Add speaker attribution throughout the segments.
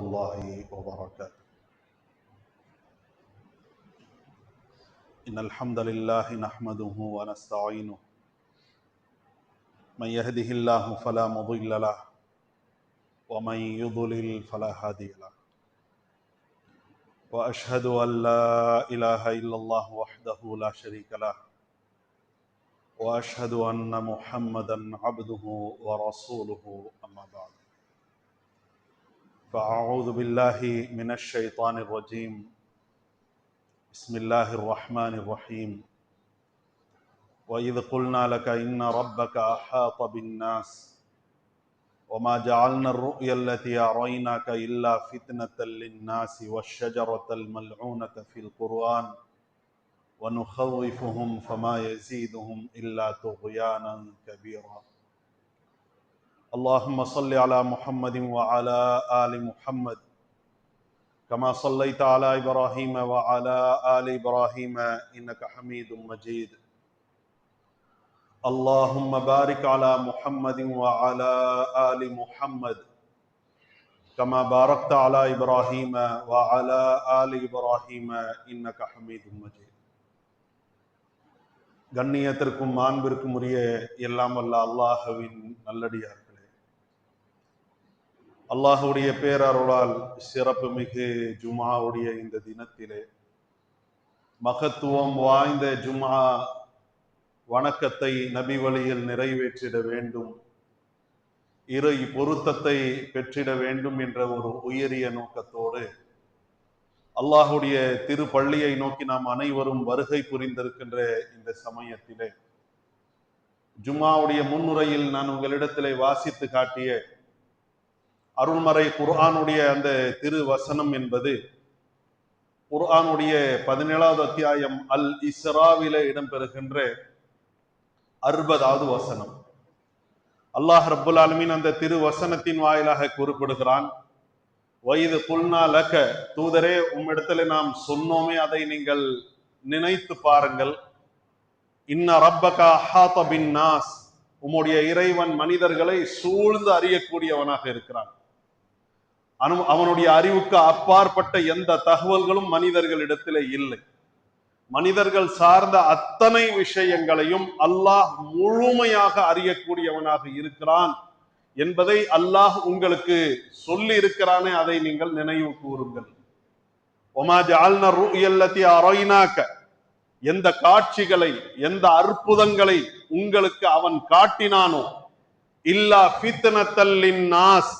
Speaker 1: الله وبركاته. إن الحمد لله نحمده ونستعينه من يهده الله فلا مضل له ومن يضلل فلا هادي له وأشهد أن لا إله إلا الله وحده لا شريك له وأشهد أن محمدا عبده ورسوله أما بعد فأعوذ بالله من الشيطان الرجيم بسم الله الرحمن الرحيم وإذ قلنا لك إن ربك أحاط بالناس وما جعلنا الرؤيا التي أريناك إلا فتنة للناس والشجرة الملعونة في القرآن ونخوفهم فما يزيدهم إلا طغيانا كبيرا. اللهم صل على محمد وعلى آل محمد كما صليت على إبراهيم وعلى آل إبراهيم إنك حميد مجيد. اللهم بارك على محمد وعلى آل محمد كما باركت على إبراهيم وعلى آل إبراهيم إنك حميد مجيد. கண்ணியத்திற்கும் மாண்பிற்கும் உரிய எல்லாம் வல்ல அல்லாஹ்வின் நல்லடியார்களே, அல்லாஹ்வுடைய பேரருளால் சிறப்பு மிகு ஜும்ஆவுடைய இந்த தினத்திலே மகத்துவம் வாய்ந்த ஜும்ஆ வணக்கத்தை நபி வழியில் நிறைவேற்றிட வேண்டும், இறை பொருத்தத்தை பெற்றிட வேண்டும் என்ற ஒரு உயரிய நோக்கத்தோடு அல்லாஹுடைய திருப்பள்ளியை நோக்கி நாம் அனைவரும் வருகை புரிந்திருக்கின்ற இந்த சமயத்திலே ஜும்ஆவுடைய முன்னுரையில் நான் உங்களிடத்திலே வாசித்து காட்டிய அருள்மறை குர்ஆனுடைய அந்த திரு வசனம் என்பது குர்ஆனுடைய 17வது அத்தியாயம் அல் இஸ்ராவிலே இடம்பெறுகின்ற 60வது வசனம். அல்லாஹ் ரப்புல் ஆலமீன் அந்த திரு வசனத்தின் வாயிலாக குறிப்பிடுகிறான், வயது குல்னா லக, தூதரே உம்மிடத்துல நாம் சொன்னோமே அதை நீங்கள் நினைத்து பாருங்கள். இன்ன ரப்பக அஹாத பின் நாஸ், உம்முடைய இறைவன் மனிதர்களை சூழ்ந்து அறியக்கூடியவனாக இருக்கிறான். அவனுடைய அறிவுக்கு அப்பாற்பட்ட எந்த தகவல்களும் மனிதர்களிடத்திலே இல்லை. மனிதர்கள் சார்ந்த அத்தனை விஷயங்களையும் அல்லாஹ் முழுமையாக அறியக்கூடியவனாக இருக்கிறான் என்பதை அல்லாஹ் உங்களுக்கு சொல்லி இருக்கிறானே, அதை நீங்கள் நினைவு கூறுங்கள். ஒமா ஜஅல்னா ருஅயா அல்லதி அரைனாக, எந்த காட்சிகளை எந்த அற்புதங்களை உங்களுக்கு அவன் காட்டினானோ, இல்லா ஃபித்னத்தல் லின்னாஸ்,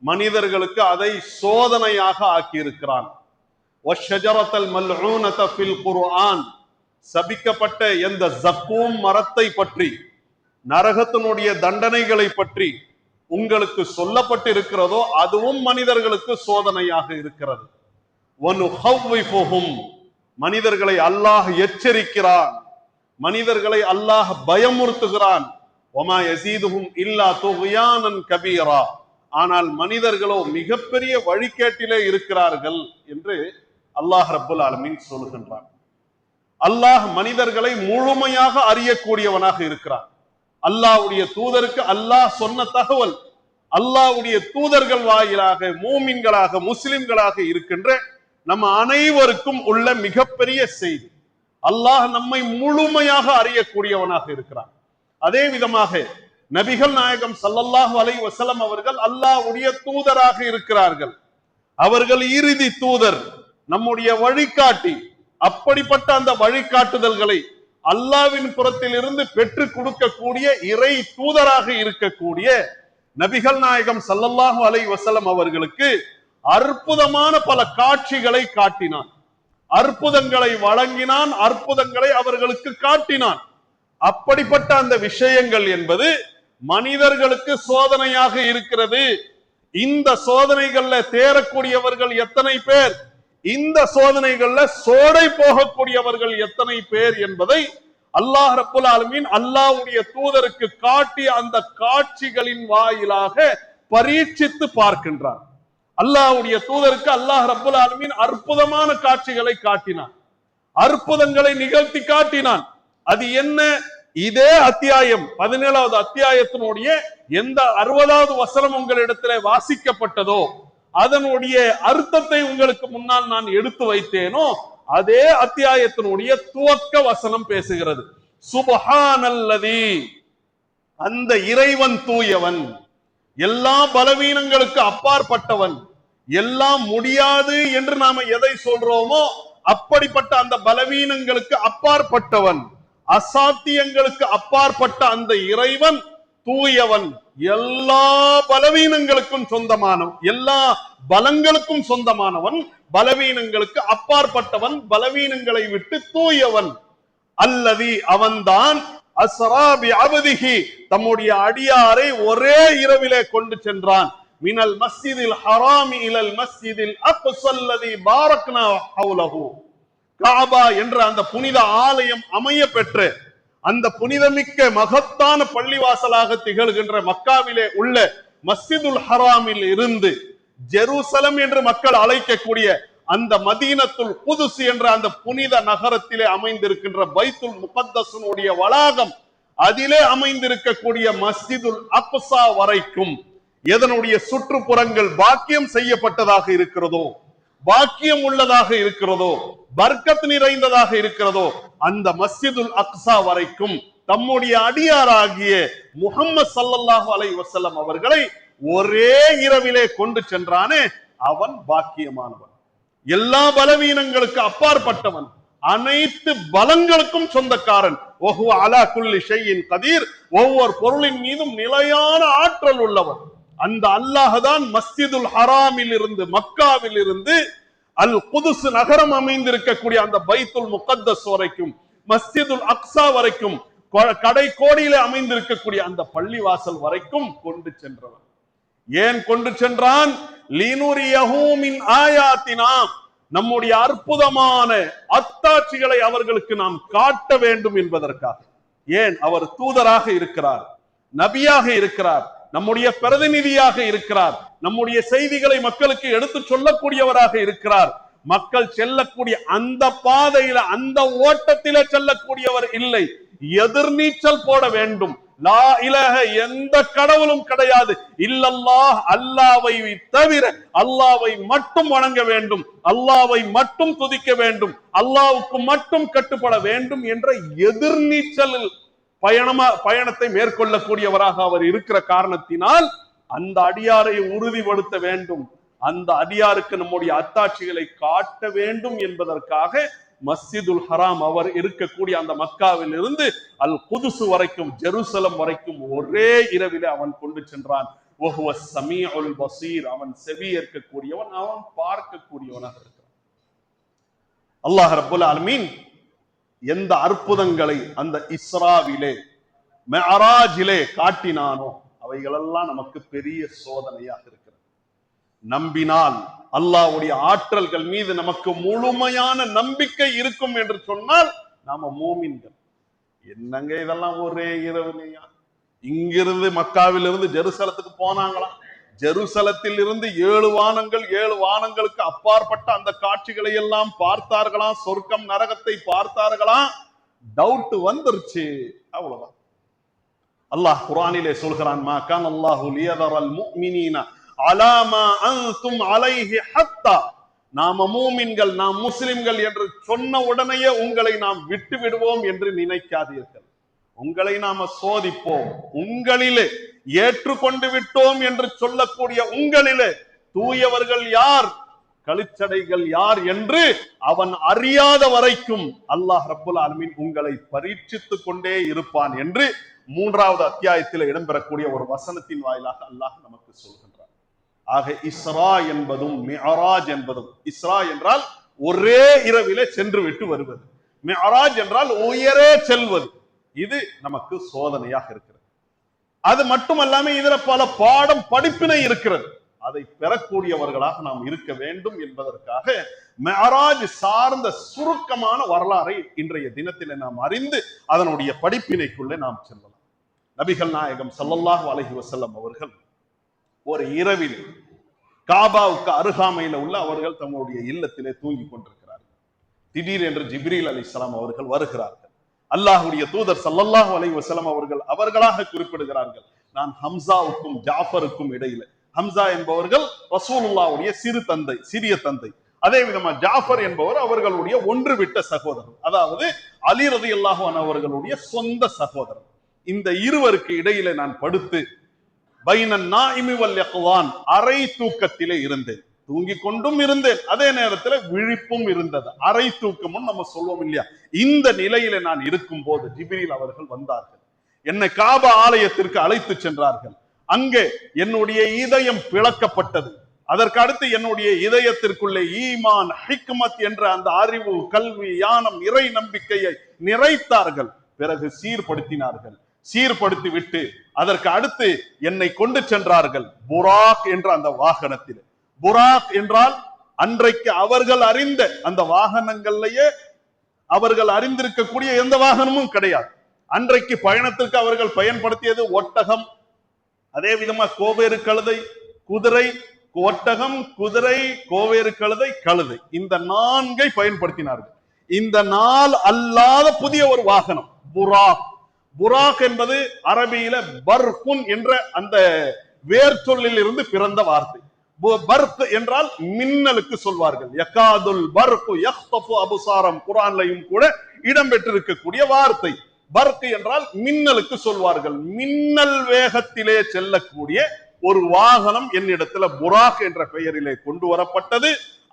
Speaker 1: மனிதர்களுக்கு அதை சோதனையாக ஆக்கியிருக்கிறான். வஷ்ஷஜரத்தல் மல்ஊனத ஃபில் குர்ஆன், சபிக்கப்பட்ட எந்த ஜக்கூம் மரத்தை பற்றி, நரகத்தினுடைய தண்டனைகளை பற்றி உங்களுக்கு சொல்லப்பட்டு இருக்கிறதோ அதுவும் மனிதர்களுக்கு சோதனையாக இருக்கிறது. வனுஹவ்விஃபுஹும், மனிதர்களை அல்லாஹ் எச்சரிக்கிறான், மனிதர்களை அல்லாஹ் பயமுறுத்துகிறான். வமா யஸீதுஹும் இல்லா துக்யானன் கபீரா, ஆனால் மனிதர்களோ மிகப்பெரிய வழிகேட்டிலே இருக்கிறார்கள் என்று அல்லாஹ் ரப்புல் ஆலமீன் சொல்லுகின்றான். அல்லாஹ் மனிதர்களை முழுமையாக அறியக்கூடியவனாக இருக்கிறான். அல்லாஹ்வுடைய தூதருக்கு அல்லாஹ் சொன்ன தகவல், அல்லாஹ்வுடைய தூதர்கள் வாயிலாக மூமின்களாக முஸ்லிம்களாக இருக்கின்ற நம்ம அனைவருக்கும் உள்ள மிகப்பெரிய செய்தி. அல்லாஹ் நம்மை முழுமையாக அறியக்கூடியவனாக இருக்கிறான். அதே விதமாக நபிகள் நாயகம் ஸல்லல்லாஹு அலைஹி வஸல்லம் அவர்கள் அல்லாஹ்வுடைய தூதராக இருக்கிறார்கள். அவர்கள் இறுதி தூதர், நம்முடைய வழிகாட்டி. அப்படிப்பட்ட அந்த வழிகாட்டுதல்களை அல்லாஹ்வின் புறத்தில் இருந்து பெற்றுக் கொடுக்கக்கூடிய இறை தூதராக இருக்கக்கூடிய நபிகள் நாயகம் ஸல்லல்லாஹு அலைஹி வஸல்லம் அவர்களுக்கு அற்புதமான பல காட்சிகளை காட்டினான், அற்புதங்களை வழங்கினான், அற்புதங்களை அவர்களுக்கு காட்டினான். அப்படிப்பட்ட அந்த விஷயங்கள் என்பது மனிதர்களுக்கு சோதனையாக இருக்கிறது. இந்த சோதனைகள்ல தேரக்கூடியவர்கள் எத்தனை பேர், இந்த சோதனைகள்ல சோடை போகக்கூடியவர்கள் எத்தனை பேர் என்பதை அல்லாஹ் ரப்புல் ஆலமீன் அல்லாஹ்வுடைய தூதருக்கு காட்டிய அந்த காட்சிகளின் வாயிலாக பரீட்சித்து பார்க்கின்றார். அல்லாஹ்வுடைய தூதருக்கு அல்லாஹ் ரப்புல் ஆலமீன் அற்புதமான காட்சிகளை காட்டினான், அற்புதங்களை நிகழ்த்தி காட்டினான். அது என்ன? இதே அத்தியாயம் 17வது அத்தியாயத்தினுடைய எந்த 60வது வசனம் உங்களிடத்திலே வாசிக்கப்பட்டதோ அதனுடைய அர்த்தத்தை உங்களுக்கு முன்னால் நான் எடுத்து வைத்தேனோ அதே அத்தியாயத்தினுடைய துவக்க வசனம் பேசுகிறது. சுப்ஹானல்லதி, அந்த இறைவன் தூயவன், எல்லா பலவீனங்களுக்கு அப்பாற்பட்டவன், எல்லாம் முடியாது என்று நாம எதை சொல்றோமோ அப்படிப்பட்ட அந்த பலவீனங்களுக்கு அப்பாற்பட்டவன், அசாத்தியங்களுக்கு அப்பாற்பட்ட அந்த இறைவன் தூயவன், எல்லா பலவீனங்களுக்கும் சொந்தமானவன், எல்லா பலங்களுக்கும் சொந்தமானவன், பலவீனங்களுக்கு அப்பாற்பட்டவன், பலவீனங்களை விட்டு தூயவன். அல்லதி, அவன்தான் அஸ்ரா பி அப்திஹி, தம்முடைய அடியாரை ஒரே இரவிலே கொண்டு சென்றான். மினல் மஸ்ஜிதில் ஹராமி இலல் மஸ்ஜிதில் அக்ஸா அல்லதி பாரக்னா ஹவுலஹு, காபா என்ற அந்த புனித ஆலயம் அமைய பெற்று அந்த புனிதமிக்க மகத்தான பள்ளிவாசலாக திகழ்கின்ற மக்காவிலே உள்ள மஸ்ஜிதுல் ஹராமில் இருந்து ஜெருசலம் என்று மக்கள் அழைக்கக்கூடிய அந்த மதீனத்துல் குதுஸ் என்ற அந்த புனித நகரத்திலே அமைந்திருக்கின்ற பைத்துல் முகத்தஸினுடைய வளாகம், அதிலே அமைந்திருக்கக்கூடிய மஸ்ஜிதுல் அக்ஸா வரைக்கும் எதனுடைய சுற்றுப்புறங்கள் பாக்கியம் செய்யப்பட்டதாக இருக்கிறதோ, பாக்கியம் உள்ளதாக இருக்கிறதோ, பர்க்கத் நிறைந்ததாக இருக்கிறதோ, அந்த மஸ்ஜிதுல் அக்ஸா வரைக்கும் தம்முடைய அடியாராகிய முஹம்மது ஸல்லல்லாஹு அலைஹி வஸல்லம் அவர்களை ஒரே இரவிலே கொண்டு சென்றானே, அவன் பாக்கியமானவன், எல்லா பலவீனங்களுக்கு அப்பாற்பட்டவன், அனைத்து பலங்களுக்கும் சொந்தக்காரன். வஹுவ அலா குல்லி ஷைஇன் கதீர், ஒவ்வொரு பொருளின் மீதும் நிலையான ஆற்றல் உள்ளவன். அந்த அல்லாஹ் தான் மஸ்ஜிதுல் ஹராமில் இருந்து, மக்காவில் இருந்து அல் குதுஸ் நகரம் அமைந்திருக்கக்கூடிய அந்த பைத்துல் முகத்தஸ் வரைக்கும், மஸ்ஜிதுல் அக்ஸா வரைக்கும், கடை கோடியிலே அமைந்திருக்கக்கூடிய அந்த பள்ளிவாசல் வரைக்கும் கொண்டு சென்றவன். ஏன் கொண்டு சென்றான்? லினுரியஹு மின் ஆயாத்தினா, நம்முடைய அற்புதமான அத்தாட்சிகளை அவர்களுக்கு நாம் காட்ட வேண்டும் என்பதற்காக. ஏன்? அவர் தூதராக இருக்கிறார், நபியாக இருக்கிறார், நம்முடைய பிரதிநிதியாக இருக்கிறார், நம்முடைய செய்திகளை மக்களுக்கு எடுத்து சொல்லக்கூடியவராக இருக்கிறார். மக்கள் செல்லக்கூடிய அந்த பாதையில, அந்த ஓட்டத்தில செல்லக்கூடியவர் இல்லை, எதிர்நீச்சல் போட வேண்டும். லா இலாஹ, எந்த கடவுளும் கிடையாது, இல்லல்லாஹ், அல்லாவை தவிர அல்லாவை மட்டும் வணங்க வேண்டும், அல்லாவை மட்டும் துதிக்க வேண்டும், அல்லாவுக்கு மட்டும் கட்டுப்பட வேண்டும் என்ற எதிர்நீச்சலில் பயணத்தை மேற்கொள்ளக்கூடியவராக அவர் இருக்கிற காரணத்தினால் அந்த அடியாரை உறுதிப்படுத்த வேண்டும், அந்த அடியாருக்கு நம்முடைய அத்தாட்சிகளை காட்ட வேண்டும் என்பதற்காக மஸ்ஜிதுல் ஹராம் அவர் இருக்கக்கூடிய அந்த மக்காவில் இருந்து அல் குதுஸ் வரைக்கும், ஜெருசலம் வரைக்கும் ஒரே இரவிலே அவன் கொண்டு சென்றான். வஹுவ ஸமீஉல் பஸீர், அவன் செவி ஏற்கக்கூடியவன், அவன் பார்க்கக்கூடியவனாக இருக்கிறான். அல்லாஹ் ரப்பல் ஆலமீன் எந்த அற்புதங்களை அந்த இஸ்ராவிலே மெஅராஜிலே காட்டினானோ அவைகளெல்லாம் நமக்கு பெரிய சோதனையாக இருக்கிறது. நம்பினால் அல்லாஹ்வுடைய ஆற்றல்கள் மீது நமக்கு முழுமையான நம்பிக்கை இருக்கும் என்று சொன்னால் நாம மூமின்கள். என்னங்க இதெல்லாம் ஒரே இரவுலையா? இங்கிருந்து மக்காவில் இருந்து ஜெருசலத்துக்கு போனாங்களாம், ஜெருசலத்தில் இருந்து 7 வானங்கள், 7 வானங்களுக்கு அப்பாற்பட்ட அந்த காட்சிகளை எல்லாம் பார்த்தார்களாம், சொர்க்கம் நரகத்தை பார்த்தார்களாம். டவுட் வந்துருச்சு, அவ்வளவுதான். அல்லாஹ் குர்ஆனிலே சொல்கிறான், மா கான அல்லாஹு லியதரல் முஃமினீன அலா மா அன்தும் அலைஹி ஹத்தா, நாம மூமின்கள், நாம் முஸ்லிம்கள் என்று சொன்ன உடனேயே உங்களை நாம் விட்டு விடுவோம் என்று நினைக்காதீர்கள். உங்களை நாம சோதிப்போம், உங்களிலே ஏற்றுக்கொண்டு விட்டோம் என்று சொல்லக்கூடிய உங்களிலே தூயவர்கள் யார், களிச்சடைகள் யார் என்று அவன் அறியாத வரைக்கும் அல்லாஹ் ரப்புல் ஆலமீன் உங்களை பரீட்சித்துக் கொண்டே இருப்பான் என்று 3வது அத்தியாயத்தில் இடம்பெறக்கூடிய ஒரு வசனத்தின் வாயிலாக அல்லாஹ் நமக்கு சொல்கின்றார். ஆக இஸ்ரா என்பதும் மிஅராஜ் என்பதும், இஸ்ரா என்றால் ஒரே இரவிலே சென்று விட்டு வருவது, மிஅராஜ் என்றால் உயரே செல்வது. இது நமக்கு சோதனையாக இருக்கிறது. அது மட்டுமல்லாம இதுல பல பாடம் படிப்பினை இருக்கிறது. அதை பெறக்கூடியவர்களாக நாம் இருக்க வேண்டும் என்பதற்காக மிஅராஜ் சார்ந்த சுருக்கமான வரலாறை இன்றைய தினத்தில் நாம் அறிந்து அதனுடைய படிப்பினைக்குள்ளே நாம் செல்லலாம். நபிகள் நாயகம் ஸல்லல்லாஹு அலைஹி வஸல்லம் அவர்கள் ஒரு இரவில் காபாவுக்கு அருகாமையில உள்ள அவர்கள் தம்முடைய இல்லத்திலே தூங்கி கொண்டிருக்கிறார்கள். திடீரென்று ஜிப்ரீல் அலைஹிஸ்ஸலாம் அவர்கள் வருகிறார்கள். அல்லாஹ்வுடைய தூதர் ஸல்லல்லாஹு அலைஹி வஸல்லம் அவர்கள் அவர்களாக குறிப்பிடுகிறார்கள், நான் ஹம்சாவுக்கும் ஜாஃபருக்கும் இடையில, ஹம்சா என்பவர்கள் ரசூலுல்லாஹ்வுடைய சிறிய தந்தை. அதே விதமா ஜாஃபர் என்பவர் அவர்களுடைய ஒன்று விட்ட சகோதரர், அதாவது அலி ரலியல்லாஹு அன்ஹு அவர்களுடைய சொந்த சகோதரர். இந்த இருவருக்கு இடையிலே நான் படுத்து பைனன் நாஇமி வல் யக்வான், அரை தூக்கத்திலே இருந்தேன். தூங்கிக் கொண்டும் இருந்தேன், அதே நேரத்தில் விழிப்பும் இருந்தது. அரை தூக்கமும் நம்ம சொல்லுவோம் இல்லையா, இந்த நிலையில நான் இருக்கும் போது ஜிப்ரீல் அவர்கள் வந்தார்கள். என்னை காபா ஆலயத்திற்கு அழைத்து சென்றார்கள். அங்கே என்னுடைய இதயம் பிளக்கப்பட்டது. அதற்கு அடுத்து என்னுடைய இதயத்திற்குள்ளே ஈமான், ஹிக்மத் என்ற அந்த அறிவு, கல்வி, ஞானம், இறை நம்பிக்கையை நிறைத்தார்கள். பிறகு சீர்படுத்தினார்கள். சீர்படுத்தி விட்டு அதற்கு அடுத்து என்னை கொண்டு சென்றார்கள் புராக் என்ற அந்த வாகனத்தில். புராக் என்றால் அன்றைக்கு அவர்கள் அறிந்த அந்த வாகனங்கள்லயே அவர்கள் அறிந்திருக்கக்கூடிய எந்த வாகனமும் கிடையாது. அன்றைக்கு பயணத்திற்கு அவர்கள் பயன்படுத்தியது ஒட்டகம், அதே விதமா கோவேறு கழுதை, குதிரை, ஒட்டகம், குதிரை, கோவேறு கழுதை, கழுதை, இந்த 4 பயன்படுத்தினார்கள். இந்த 4 அல்லாத புதிய ஒரு வாகனம் புராக். புராக் என்பது அரபியில பர்குன் என்ற அந்த வேர் சொல்லில் இருந்து பிறந்த வார்த்தை. பர்க் என்றால் மின்னலுக்கு சொல்வார்கள். யகாதுல் பர்கு யக்தஃபு அபுசாரம், குர்ஆன்லயும் கூட இடம்பெற்றிருக்கக்கூடிய வார்த்தை. பர்க் என்றால் மின்னலுக்கு சொல்வார்கள். மின்னல் வேகத்திலே செல்லக்கூடிய ஒரு வாகனம் என்னிடத்துல புராக் என்ற பெயரிலே கொண்டு வரப்பட்டது.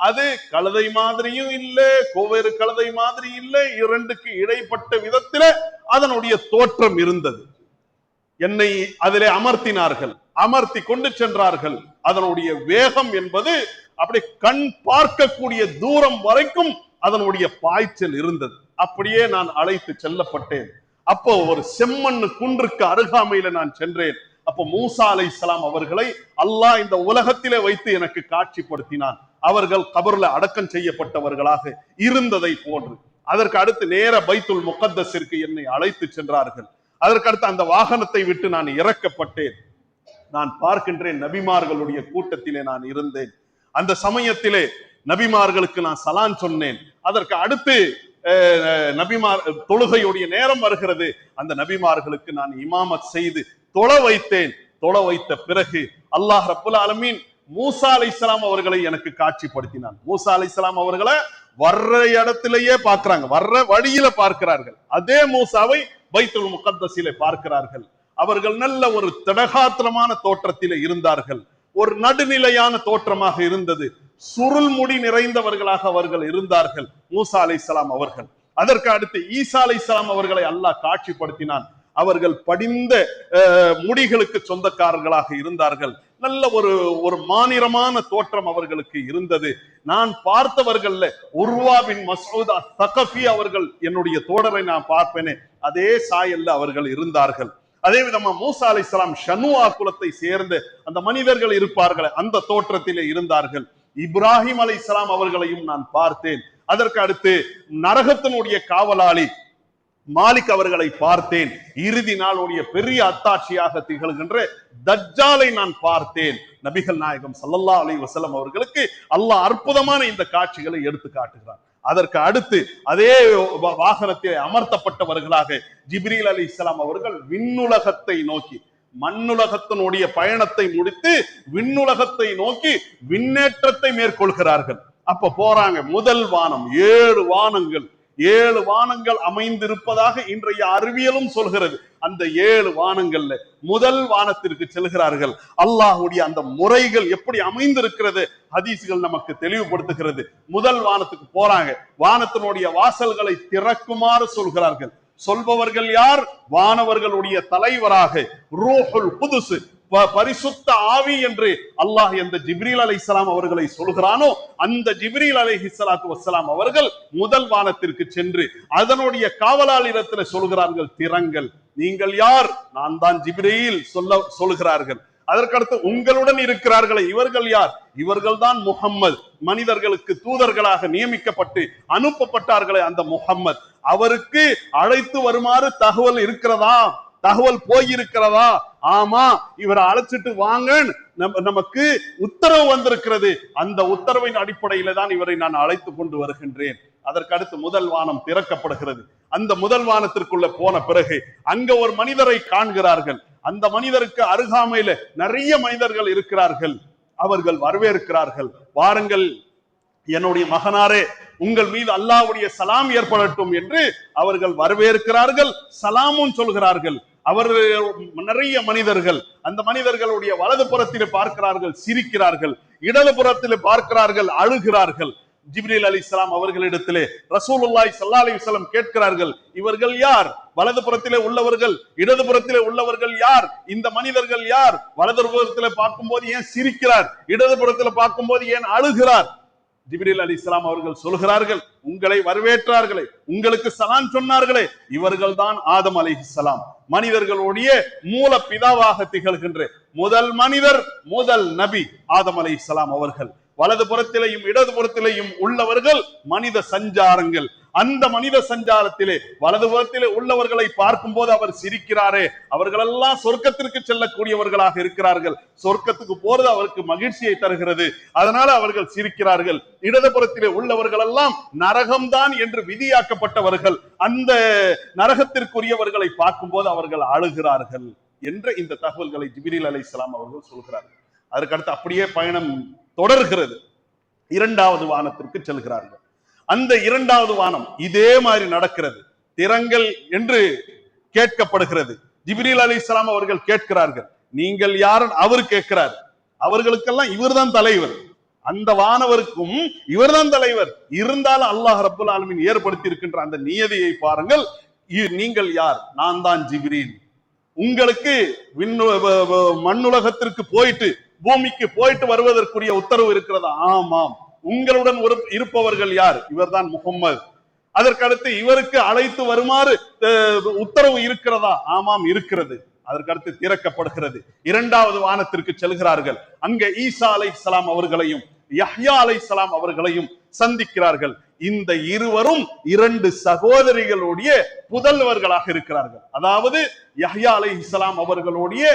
Speaker 1: அது கழுதை மாதிரியும் இல்லை, கோவேறு கழுதை மாதிரி இல்லை, இரண்டுக்கு இடைப்பட்ட விதத்தில அதனுடைய தோற்றம் இருந்தது. என்னை அதிலே அமர்த்தினார்கள், அமர்த்தி கொண்டு சென்றார்கள். அதனுடைய வேகம் என்பது அப்படி கண் பார்க்கக்கூடிய தூரம் வரைக்கும் அதனுடைய பாய்ச்சல் இருந்தது. அப்படியே நான் அழைத்து செல்லப்பட்டேன். அப்போ ஒரு செம்மண் குன்றுக்கு அருகாமையில நான் சென்றேன். அப்போ மூசா அலைஹிஸ்ஸலாம் அவர்களை அல்லாஹ் இந்த உலகத்திலே வைத்து எனக்கு காட்சிப்படுத்தினான். அவர்கள் கபர்ல அடக்கம் செய்யப்பட்டவர்களாக இருந்ததை போன்று. அதற்கு அடுத்து நேர பைத்துல் முகத்தஸிற்கு என்னை அழைத்து சென்றார்கள். அதற்கு அடுத்து அந்த வாகனத்தை விட்டு நான் இறக்கப்பட்டேன். நான் பார்க்கின்றேன் நபிமார்களுடைய கூட்டத்திலே நான் இருந்தேன். அந்த சமயத்திலே நபிமார்களுக்கு நான் சலான் சொன்னேன். அதற்கு அடுத்து நபிமார் தொழுகையுடைய நேரம் வருகிறது. அந்த நபிமார்களுக்கு நான் இமாமத் செய்து தொழ வைத்தேன். தொழ வைத்த பிறகு அல்லாஹ் ரப்புல் ஆலமீன் மூசா அலைஹிஸ்ஸலாம் அவர்களை எனக்கு காட்சிப்படுத்தினான். மூசா அலைஹிஸ்ஸலாம் அவர்களை வர்ற இடத்திலேயே பார்க்கிறாங்க, வர்ற வழியில பார்க்கிறார்கள். அதே மூசாவை பைத்துல் முகத்தஸிலே பார்க்கிறார்கள். அவர்கள் நல்ல ஒரு திடகாத்திரமான தோற்றத்திலே இருந்தார்கள். ஒரு நடுநிலையான தோற்றமாக இருந்தது. சுருள் முடி நிறைந்தவர்களாக அவர்கள் இருந்தார்கள் மூசா அலைஹிஸ்ஸலாம் அவர்கள். அதற்கு அடுத்து ஈசா அலைஹிஸ்ஸலாம் அவர்களை அல்லாஹ் காட்சிப்படுத்தினான். அவர்கள் படிந்த முடிகளுக்கு சொந்தக்காரர்களாக இருந்தார்கள். நல்ல ஒரு மாநிறமான தோற்றம் அவர்களுக்கு இருந்தது. நான் பார்த்தவர்கள்ல உர்வா பின் மஸ்ஊத் அஸ்-ஸகஃபி அவர்கள், என்னுடைய தோழரை நான் பார்ப்பேனே அதே சாயல்ல அவர்கள் இருந்தார்கள். அதே விதமா மூசா அலைஹிஸ்ஸலாம் ஷனுஆ குலத்தை சேர்ந்த அந்த மனிதர்கள் இருப்பார்கள், அந்த தோற்றத்திலே இருந்தார்கள். இப்ராஹிம் அலைஹிஸ்ஸலாம் அவர்களையும் நான் பார்த்தேன். அதற்கு அடுத்து நரகத்தினுடைய காவலாளி மாலிக் அவர்களை பார்த்தேன். இறுதி நாளுடைய பெரிய அத்தாட்சியாக திகழ்கின்ற தஜ்ஜாலை நான் பார்த்தேன். நபிகள் நாயகம் ஸல்லல்லாஹு அலைஹி வஸல்லம் அவர்களுக்கு அல்லாஹ் அற்புதமான இந்த காட்சிகளை எடுத்து காட்டுகிறார். அதற்கு அடுத்து அதே வாகனத்தில் அமர்த்தப்பட்டவர்களாக ஜிப்ரீல் அலைஹிஸ்ஸலாம் அவர்கள் விண்ணுலகத்தை நோக்கி, மண்ணுலகத்தினுடைய பயணத்தை முடித்து விண்ணுலகத்தை நோக்கி விண்ணேற்றத்தை மேற்கொள்கிறார்கள். அப்ப போறாங்க. முதல் வானம், 7 வானங்கள் அமைந்திருப்பதாக இன்றைய அறிவியலும் சொல்கிறது. அந்த 7 வானங்கள்ல முதல் வானத்திற்கு செல்கிறார்கள். அல்லாஹ்வுடைய அந்த முறைகள் எப்படி அமைந்திருக்கிறது ஹதீஸ்கள் நமக்கு தெளிவுபடுத்துகிறது. முதல் வானத்துக்கு போறாங்க. வானத்தினுடைய வாசல்களை திறக்குமாறு சொல்கிறார்கள். சொல்பவர்கள் யார்? வானவர்களுடைய தலைவராக ரூஹுல் குதுஸ், பரிசுத்த ஆவி என்று அல்லாஹ் எந்த ஜிப்ரீல் அலைஹிஸ்ஸலாம் அவர்களை சொல்கிறானோ அந்த ஜிப்ரீல் அலைஹிஸ்ஸலாத்து வஸ்ஸலாம் அவர்கள் முதல் வானத்திற்கு சென்று அதனுடைய காவலாளிடத்தில் சொல்கிறார்கள், திறங்கள். நீங்கள் யார்? நான் தான் ஜிப்ரீல் சொல்கிறார்கள். அதற்கடுத்து உங்களுடன் இருக்கிறார்களே இவர்கள் யார்? இவர்கள் தான் முஹம்மது, மனிதர்களுக்கு தூதர்களாக நியமிக்கப்பட்டு அனுப்பப்பட்டார்களே அந்த முஹம்மது. அவருக்கு அழைத்து வருமாறு தகவல் இருக்கிறதா? தகவல் போயிருக்கிறதா? ஆமா இவரை அழைச்சிட்டு வாங்கன்னு நமக்கு உத்தரவு வந்திருக்கிறது. அந்த உத்தரவின் அடிப்படையில தான் இவரை நான் அழைத்து கொண்டு வருகின்றேன். அதற்கு அடுத்து முதல் வானம் திறக்கப்படுகிறது. அந்த முதல் வானத்திற்குள்ள போன பிறகு அங்க ஒரு மனிதரை காண்கிறார்கள். அந்த மனிதருக்கு அருகாமையில நிறைய மனிதர்கள் இருக்கிறார்கள். அவர்கள் வரவேற்கிறார்கள். வாருங்கள் என்னுடைய மகனாரே, உங்கள் மீது அல்லாஹ்வுடைய சலாம் ஏற்படட்டும் என்று அவர்கள் வரவேற்கிறார்கள், சலாமும் சொல்கிறார்கள். அவர் நிறைய மனிதர்கள், அந்த மனிதர்களுடைய வலது புறத்தில் பார்க்கிறார்கள், சிரிக்கிறார்கள். இடது புறத்தில் பார்க்கிறார்கள், அழுகிறார்கள். ஜிப்ரீல் அலைஹிஸ்ஸலாம் அவர்களிடத்திலே ரசூலுல்லாஹி ஸல்லல்லாஹு அலைஹி வஸல்லம் கேட்கிறார்கள், இவர்கள் யார்? வலது புறத்திலே உள்ளவர்கள், இடது புறத்திலே உள்ளவர்கள் யார்? இந்த மனிதர்கள் யார்? வலது புறத்திலே பார்க்கும்போது ஏன் சிரிக்கிறார், இடது புறத்திலே பார்க்கும்போது ஏன் அழுகிறார்? ஜிப்ரீல் அலைஹிஸ்ஸலாம் அவர்கள் சொல்கிறார்கள், உங்களை வரவேற்றார்களே, உங்களுக்கு சலாம் சொன்னார்களே, இவர்கள் தான் ஆதம் அலைஹிஸ்ஸலாம், மனிதர்களுடைய மூல பிதாவாக திகழ்கின்ற முதல் மனிதர், முதல் நபி ஆதம் அலைஹிஸ்ஸலாம் அவர்கள். வலது புறத்திலேயும் இடது புறத்திலேயும் உள்ளவர்கள் மனித சஞ்சாரங்கள். அந்த மனித சஞ்சாரத்திலே வலது புறத்திலே உள்ளவர்களை பார்க்கும் போது அவர் சிரிக்கிறாரே, அவர்களெல்லாம் சொர்க்கத்திற்கு செல்லக்கூடியவர்களாக இருக்கிறார்கள். சொர்க்கத்துக்கு போறது அவருக்கு மகிழ்ச்சியை தருகிறது, அதனால அவர்கள் சிரிக்கிறார்கள். இடது புறத்திலே உள்ளவர்கள் எல்லாம் நரகம்தான் என்று விதியாக்கப்பட்டவர்கள். அந்த நரகத்திற்குரியவர்களை பார்க்கும் போது அவர்கள் அழுகிறார்கள் என்ற இந்த தகவல்களை ஜிப்ரீல் அலைஹிஸ்ஸலாம் அவர்கள் சொல்கிறார்கள். அதற்கடுத்து அப்படியே பயணம் தொடர்கிறது. இரண்டாவது வானத்திற்கு செல்கிறார்கள். அந்த இரண்டாவது வானம் இதே மாதிரி நடக்கிறது. திறங்கள் என்று கேட்கப்படுகிறது. ஜிப்ரீல் அலைஹிஸ்ஸலாம் அவர்கள் கேட்கிறார்கள், நீங்கள் யார்? அவர் கேட்கிறார். அவர்களுக்கெல்லாம் இவர்தான் தலைவர், அந்த வானவருக்கும் இவர்தான் தலைவர். இருந்தாலும் அல்லாஹ் ரப்புல் ஆலமீன் ஏற்படுத்தி இருக்கின்ற அந்த நியதியை பாருங்கள். நீங்கள் யார்? நான் தான் ஜிப்ரீல். உங்களுக்கு மண்ணுலகத்திற்கு போயிட்டு பூமிக்கு போயிட்டு வருவதற்குரிய உத்தரவு இருக்கிறதா? ஆமாம். உங்களுடன் இருப்பவர்கள் யார்? இவர்தான் முஹம்மது. அதற்கடுத்து இவருக்கு அழைத்து வருமாறு உத்தரவு இருக்கிறதா? ஆமாம் இருக்கிறது. அதற்கடுத்து திறக்கப்படுகிறது. இரண்டாவது வானத்திற்கு செல்கிறார்கள். அங்க ஈசா அலைஹிஸ்ஸலாம் அவர்களையும் யஹ்யா அலைஹிஸ்ஸலாம் அவர்களையும் சந்திக்கிறார்கள். இந்த இருவரும் இரண்டு சகோதரிகளுடைய புதல்வர்களாக இருக்கிறார்கள். அதாவது யஹ்யா அலைஹிஸ்ஸலாம் அவர்களுடைய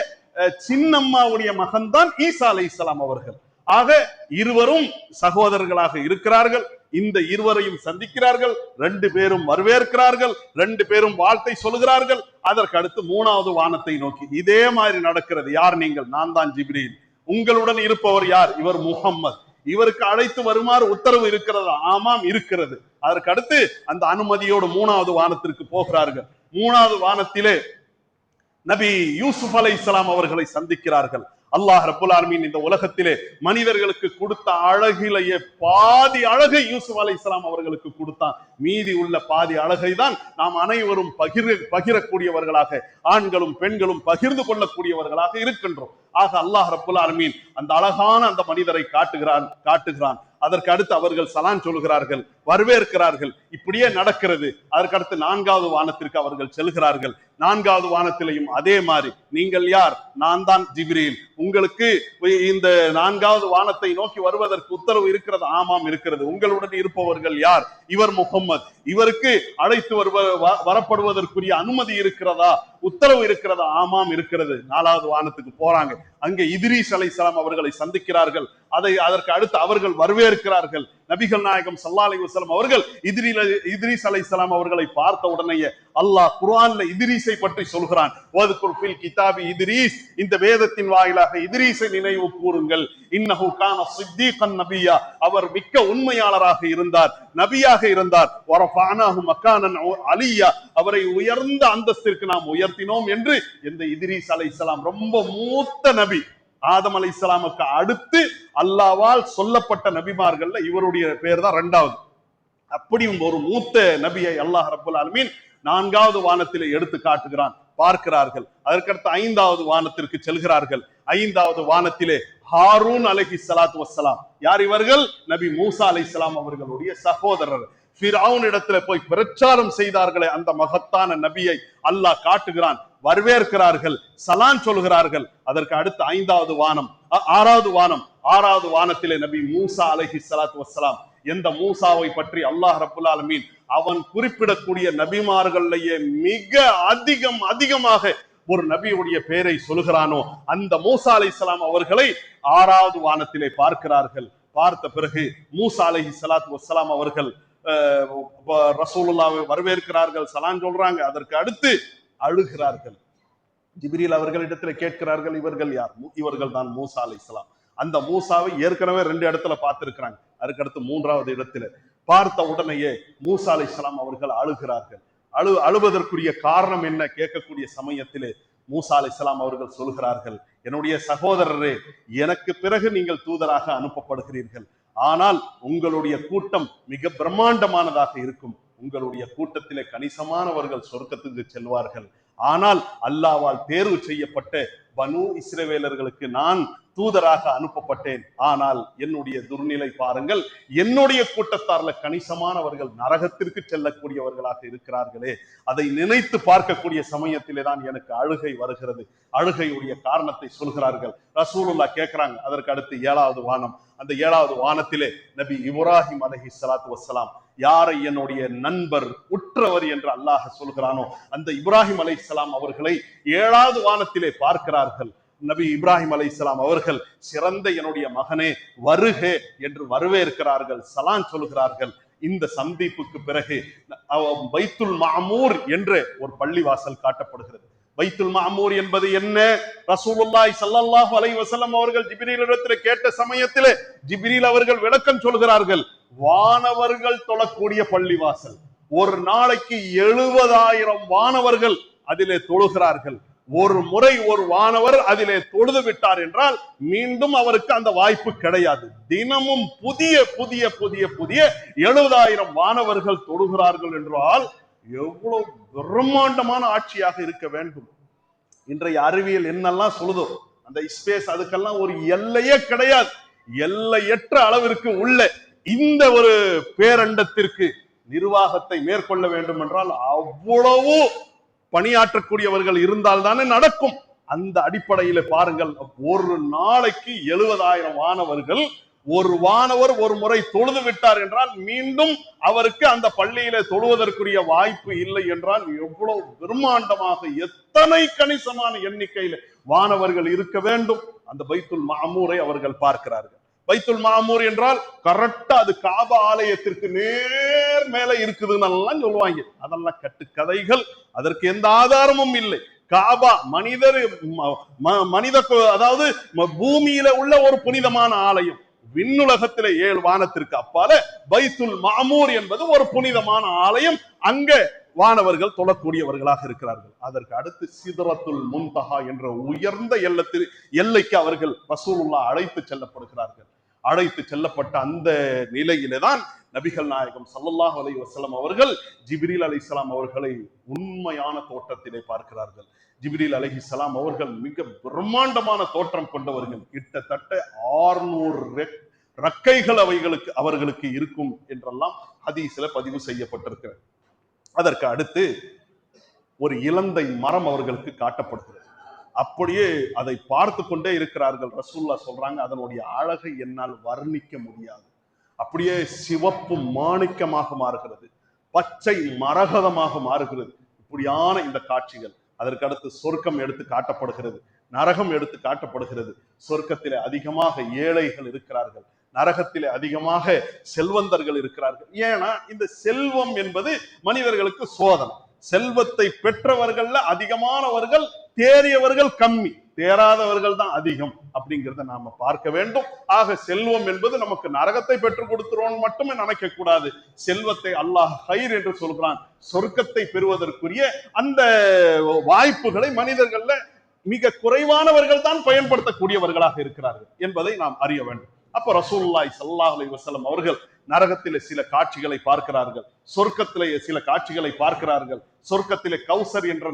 Speaker 1: சின்னம்மாவுடைய மகன் தான் ஈசா அலைஹிஸ்ஸலாம் அவர்கள். ஆக இருவரும் சகோதரர்களாக இருக்கிறார்கள். இந்த இருவரையும் சந்திக்கிறார்கள். ரெண்டு பேரும் வரவேற்கிறார்கள், ரெண்டு பேரும் வாழ்த்தை சொல்கிறார்கள். அதற்கு அடுத்து மூணாவது வானத்தை நோக்கி இதே மாதிரி நடக்கிறது. யார் நீங்கள்? நான் தான் ஜிப்ரீல். உங்களுடன் இருப்பவர் யார்? இவர் முஹம்மது. இவருக்கு அழைத்து வருமாறு உத்தரவு இருக்கிறதா? ஆமாம் இருக்கிறது. அதற்கு அடுத்து அந்த அனுமதியோடு மூணாவது வானத்திற்கு போகிறார்கள். மூணாவது வானத்திலே நபி யூசுப் அலைஹிஸ்ஸலாம் அவர்களை சந்திக்கிறார்கள். அல்லாஹ் ரப்புல் ஆலமீன் இந்த உலகத்திலே மனிதர்களுக்கு கொடுத்த அழகிலேயே பாதி அழகை யூசுப் அலைஹிஸ்ஸலாம் அவர்களுக்கு கொடுத்தான். மீதி உள்ள பாதி அழகை தான் நாம் அனைவரும் பகிரக்கூடியவர்களாக, ஆண்களும் பெண்களும் பகிர்ந்து கொள்ளக்கூடியவர்களாக இருக்கின்றோம். ஆக அல்லாஹ் ரப்புல் ஆலமீன் அந்த அழகான அந்த மனிதரை காட்டுகிறான். அதற்கு அடுத்து அவர்கள் சலான் சொல்கிறார்கள், வரவேற்கிறார்கள். இப்படியே நடக்கிறது. அதற்கடுத்து நான்காவது வானத்திற்கு அவர்கள் செல்கிறார்கள். நான்காவது வானத்திலையும் அதே மாதிரி, நீங்கள் யார்? நான் தான் ஜிப்ரீல். உங்களுக்கு இந்த நான்காவது வானத்தை நோக்கி வருவதற்கு உத்தரவு இருக்கிறது? ஆமாம் இருக்கிறது. உங்களுடன் இருப்பவர்கள் யார்? இவர் முஹம்மது. இவருக்கு அழைத்து வரப்படுவதற்குரிய அனுமதி இருக்கிறதா? உத்தரவு இருக்கிறதா? ஆமாம் இருக்கிறது. நாலாவது வானத்துக்கு போறாங்க. அங்கே இத்ரீஸ் அலைஹிஸ்ஸலாம் அவர்களை சந்திக்கிறார்கள். அதற்கு அடுத்து அவர்கள் வரவேற்கிறார்கள். நபிகள் நாயகம் ஸல்லல்லாஹு அலைஹி வஸல்லம் அவர்கள் இத்ரீஸ் அலைஹிஸ்ஸலாம் அவர்களை பார்த்த உடனேயே அல்லாஹ் குர்ஆன்ல இத்ரீஸை பற்றி சொல்கிறான். வதுகுர் ஃபில் கிதாபி இத்ரீஸ், இந்த வேதத்தின் வாயிலாக இத்ரீஸை நினைவு கூறுங்கள். இன்னஹு கான ஸித்தீகன் நபியா, அவர் மிக்க உண்மையாளராக இருந்தார், நபியாக இருந்தார். வரஃபஅனாஹு மகானன் அலியா, அவரை உயர்ந்த அந்தஸ்திற்கு நாம் உயர்த்தினோம் என்று இந்த இத்ரீஸ் அலைஹிஸ்ஸலாம் ரொம்ப மூத்த நபி. ஆதம் அலைஹிஸ்ஸலாமுக்கு அடுத்து அல்லாஹ்வால் சொல்லப்பட்ட நபிமார்கள்ல இவருடைய பேர் தான் இரண்டாவது. அப்படி ஒரு மூத்த நபியை அல்லாஹ் ரப்புல் ஆலமீன் நான்காவது வானத்திலே எடுத்து காட்டுகிறான். பார்க்கிறார்கள். அதற்கடுத்து ஐந்தாவது வானத்திற்கு செல்கிறார்கள். ஐந்தாவது வானத்திலே ஹாரூன் அலைஹிஸ்ஸலாத்து வஸ்ஸலாம். யார் இவர்கள்? நபி மூசா அலைஹிஸ்ஸலாம் அவர்களுடைய சகோதரர். ஃபிரௌன் இடத்துல போய் பிரச்சாரம் செய்தார்களே அந்த மகத்தான நபியை அல்லாஹ் காட்டுகிறான். வரவேற்கிறார்கள், சலான் சொல்கிறார்கள். அதற்கு அடுத்து ஐந்தாவது வானம், ஆறாவது வானத்திலே நபி மூசா அலைஹிஸ்ஸலாத்து வஸ்ஸலாம். எந்த மூசாவை பற்றி அல்லாஹ் ரப்புல் ஆலமீன் அவன் குறிப்பிடக்கூடிய நபிமார்களையே மிக அதிகமாக ஒரு நபியுடைய பெயரை சொல்கிறானோ அந்த மூசா அலைஹிஸ்ஸலாம் அவர்களை 6வது வானத்திலே பார்க்கிறார்கள். பார்த்த பிறகு மூசா அலைஹிஸ்ஸலாத்து வஸ்ஸலாம் அவர்கள் ரசூலுல்லாஹ்வை வரவேற்கிறார்கள், சலாம் சொல்றாங்க. அதற்கு அடுத்து அழுகிறார்கள். ஜிப்ரீல் அவர்களிடத்தில் கேட்கிறார்கள், இவர்கள் யார்? இவர்கள் தான் மூசா அலைஹிஸ்ஸலாம். அந்த மூசாவை ஏற்கனவே 2 இடத்துல பார்த்திருக்கிறாங்க. அதுக்கடுத்து 3வது இடத்துல பார்த்த உடனேயே மூசா அலைஹிஸ்ஸலாம் அவர்கள் அழுகிறார்கள். அழுவதற்குரிய காரணம் என்ன கேட்கக்கூடிய சமயத்திலே மூசா அலைஹிஸ்ஸலாம் அவர்கள் சொல்கிறார்கள், என்னுடைய சகோதரரே, எனக்கு பிறகு நீங்கள் தூதராக அனுப்பப்படுகிறீர்கள். ஆனால் உங்களுடைய கூட்டம் மிக பிரம்மாண்டமானதாக இருக்கும். உங்களுடைய கூட்டத்திலே கணிசமானவர்கள் சொர்க்கத்துக்கு செல்வார்கள். ஆனால் அல்லாஹ்வால் தேர்வு செய்யப்பட்ட பனு இஸ்ரவேலர்களுக்கு நான் தூதராக அனுப்பப்பட்டேன். ஆனால் என்னுடைய துர்நிலை பாருங்கள், என்னுடைய கூட்டத்தார்ல கணிசமானவர்கள் நரகத்திற்கு செல்லக்கூடியவர்களாக இருக்கிறார்களே. அதை நினைத்து பார்க்கக்கூடிய சமயத்திலே தான் எனக்கு அழுகை வருகிறது. அழுகையுடைய காரணத்தை சொல்கிறார்கள். ரசூலுல்லாஹ் கேட்கிறாங்க. அதற்கு அடுத்து 7வது வானம். அந்த 7வது வானத்திலே நபி இப்ராஹிம் அலைஹிஸ்ஸலாத்து வஸ்ஸலாம், யாரை என்னுடைய நண்பர் உற்றவர் என்று அல்லாஹ் சொல்கிறானோ அந்த இப்ராஹிம் அலைஹிஸ்ஸலாம் அவர்களை 7வது வானத்திலே பார்க்கிறார்கள். நபி இப்ராஹிம் அலைஹிஸ்ஸலாம் அவர்கள், சிறந்த என்னுடைய மகனே வருக என்று வரவேற்கிறார்கள், சலாம் சொல்கிறார்கள். இந்த சந்திப்புக்கு பிறகு பைத்துல் மாமூர் என்ற ஒரு பள்ளிவாசல் காட்டப்படுகிறது. பைத்துல் மாமூர் என்பது என்ன? ரசூலுல்லாஹி ஸல்லல்லாஹு அலைஹி வஸல்லம் அவர்கள் ஜிப்ரீலிடத்தில் கேட்ட சமயத்திலே ஜிப்ரீல் அவர்கள் விளக்கம் சொல்கிறார்கள், வானவர்கள் தொழக்கூடிய பள்ளிவாசல். ஒரு நாளைக்கு 70,000 வானவர்கள் அதிலே தொழுகிறார்கள். ஒரு முறை ஒரு வானவர் அதிலே தொழுது விட்டார் என்றால் மீண்டும் அவருக்கு அந்த வாய்ப்பு கிடையாது. தினமும் புதிய புதிய புதிய புதிய 70,000 வானவர்கள் தொழுகிறார்கள் என்றால் எவ்வளவு பிரம்மாண்டமான ஆட்சியாக இருக்க வேண்டும். இன்றைய அறிவியல் என்னெல்லாம் சொல்லுதோ அந்த ஸ்பேஸ், அதுக்கெல்லாம் ஒரு எல்லையே கிடையாது. எல்லையற்ற அளவிற்கு உள்ள இந்த ஒரு பேரண்டத்திற்கு நிர்வாகத்தை மேற்கொள்ள வேண்டும் என்றால் அவ்வளவு பணியாற்றக்கூடியவர்கள் இருந்தால் தானே நடக்கும். அந்த அடிப்படையில பாருங்கள், ஒரு நாளைக்கு 70,000 வானவர்கள். ஒரு வானவர் ஒரு முறை தொழுது விட்டார் என்றால் மீண்டும் அவருக்கு அந்த பள்ளியில தொழுவதற்குரிய வாய்ப்பு இல்லை என்றால் எவ்வளவு பிரம்மாண்டமாக, எத்தனை கணிசமான எண்ணிக்கையில வானவர்கள் இருக்க வேண்டும். அந்த பைத்துல் மாமூரை அவர்கள் பார்க்கிறார்கள். பைத்துல் மாமூர் என்றால் கரெக்டா அது காபா ஆலயத்திற்கு நேர் மேல இருக்குதுன்னு எல்லாம் சொல்லுவாங்க. அதெல்லாம் கட்டுக்கதைகள், அதற்கு எந்த ஆதாரமும் இல்லை. காபா மனித அதாவது பூமியில உள்ள ஒரு புனிதமான ஆலயம். விண்ணுலகத்திலே 7 வானத்திற்கு அப்பால பைத்துல் மாமூர் என்பது ஒரு புனிதமான ஆலயம். அங்க வானவர்கள் தொழக்கூடியவர்களாக இருக்கிறார்கள். அதற்கு அடுத்து சிதறத்துல் முன்தஹா என்ற உயர்ந்த எல்லைக்கு அவர்கள் ரசூலுல்லாஹ் அழைத்து செல்லப்படுகிறார்கள். அழைத்து செல்லப்பட்ட அந்த நிலையிலே தான் நபிகள் நாயகம் ஸல்லல்லாஹு அலைஹி வஸல்லம் அவர்கள் ஜிப்ரீல் அலைஹிஸ்ஸலாம் அவர்களை உண்மையான தோற்றத்திலே பார்க்கிறார்கள். ஜிப்ரீல் அலைஹிஸ்ஸலாம் அவர்கள் மிக பிரம்மாண்டமான தோற்றம் கொண்டவர்கள். கிட்டத்தட்ட 600 ரெக்கைகள் அவர்களுக்கு இருக்கும் என்றெல்லாம் ஹதீஸ்ல பதிவு செய்யப்பட்டிருக்கிறது. அதற்கு அடுத்து ஒரு இலந்தை மரம் அவர்களுக்கு காட்டப்படுகிறது. அப்படியே அதை பார்த்து கொண்டே இருக்கிறார்கள். ரசூலுல்லாஹ் சொல்றாங்க, அதனுடைய அழகை என்னால் வர்ணிக்க முடியாது. அப்படியே சிவப்பு மாணிக்கமாக மாறுகிறது, பச்சை மரகதமாக மாறுகிறது. இப்படியான இந்த காட்சிகள். அதற்கு அடுத்து சொர்க்கம் எடுத்து காட்டப்படுகிறது, நரகம் எடுத்து காட்டப்படுகிறது. சொர்க்கத்திலே அதிகமாக ஏழைகள் இருக்கிறார்கள், நரகத்திலே அதிகமாக செல்வந்தர்கள் இருக்கிறார்கள். ஏன்னா இந்த செல்வம் என்பது மனிதர்களுக்கு சோதனை. செல்வத்தை பெற்றவர்கள்ல அதிகமானவர்கள், தேறியவர்கள் கம்மி, தேராதவர்கள் தான் அதிகம் அப்படிங்கிறத நாம பார்க்க வேண்டும். ஆக செல்வம் என்பது நமக்கு நரகத்தை பெற்றுக் கொடுத்துரும் மட்டுமே நினைக்க கூடாது. செல்வத்தை அல்லாஹ் ஹைர் என்று சொல்கிறான். சொர்க்கத்தை பெறுவதற்குரிய அந்த வாய்ப்புகளை மனிதர்கள்ல மிக குறைவானவர்கள் தான் பயன்படுத்தக்கூடியவர்களாக இருக்கிறார்கள் என்பதை நாம் அறிய வேண்டும். அப்ப ரசூலுல்லாஹி ஸல்லல்லாஹு அலைஹி வஸல்லம் அவர்கள் நரகத்திலே சில காட்சிகளை பார்க்கிறார்கள், சொர்க்கத்திலே சில காட்சிகளை பார்க்கிறார்கள். சொர்க்கத்திலே கௌசர் என்ற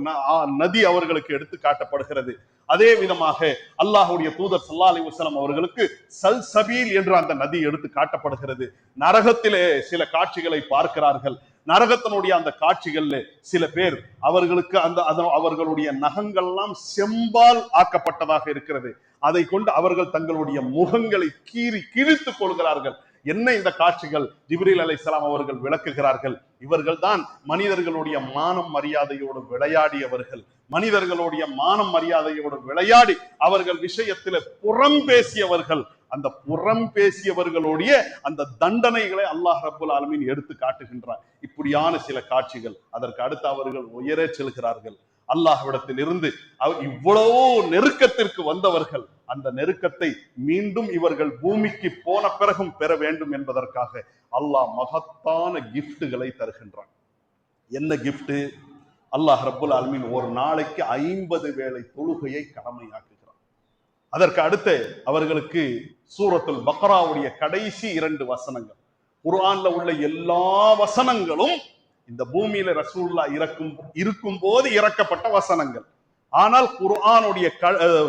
Speaker 1: நதி அவர்களுக்கு எடுத்து காட்டப்படுகிறது. அதே விதமாக அல்லாஹ்வுடைய தூதர் ஸல்லல்லாஹு அலைஹி வஸல்லம் அவர்களுக்கு சல்சபீல் என்ற அந்த நதி எடுத்து காட்டப்படுகிறது. நரகத்திலே சில காட்சிகளை பார்க்கிறார்கள். நரகத்தினுடைய அந்த காட்சிகள்ல சில பேர் அவர்களுக்கு அவர்களுடைய நகங்கள்லாம் செம்பால் ஆக்கப்பட்டதாக இருக்கிறது. அதை கொண்டு அவர்கள் தங்களுடைய முகங்களை கிழித்துக் கொள்கிறார்கள். என்ன இந்த காட்சிகள்? ஜிப்ரீல் அலைஹிஸ்ஸலாம் அவர்கள் விளக்குகிறார்கள். இவர்கள் தான் மனிதர்களுடைய மானம் மரியாதையோடு விளையாடியவர்கள். மனிதர்களுடைய மானம் மரியாதையோடு விளையாடி அவர்கள் விஷயத்தில் புறம் பேசியவர்கள். அந்த புறம் பேசியவர்களுடைய அந்த தண்டனைகளை அல்லாஹ் ரப்புல் ஆலமீன் எடுத்து காட்டுகின்றார். இப்படியான சில காட்சிகள். அதற்கு அடுத்து அவர்கள் உயரே செல்கிறார்கள். அல்லாஹ்விடத்தில் இருந்து இவ்வளவோ நெருக்கத்திற்கு வந்தவர்கள் அந்த நெருக்கத்தை மீண்டும் இவர்கள் பூமிக்கு போன பிறகும் பெற வேண்டும் என்பதற்காக அல்லாஹ் மகத்தான கிஃப்டுகளை தருகின்றான். என்ன கிஃப்ட்? அல்லாஹ் ரப்புல் ஆலமீன் ஒரு நாளைக்கு 50 வேளை தொழுகையை கடமையாக்குகிறான். அதற்கு அடுத்து அவர்களுக்கு சூரத்துல் பக்ராவுடைய கடைசி 2 வசனங்கள், குர்ஆன்ல உள்ள எல்லா வசனங்களும் இந்த பூமியில ரசூலுல்லாஹ் இருக்கும் போது இறக்கப்பட்ட வசனங்கள். ஆனால் குர்ஆனுடைய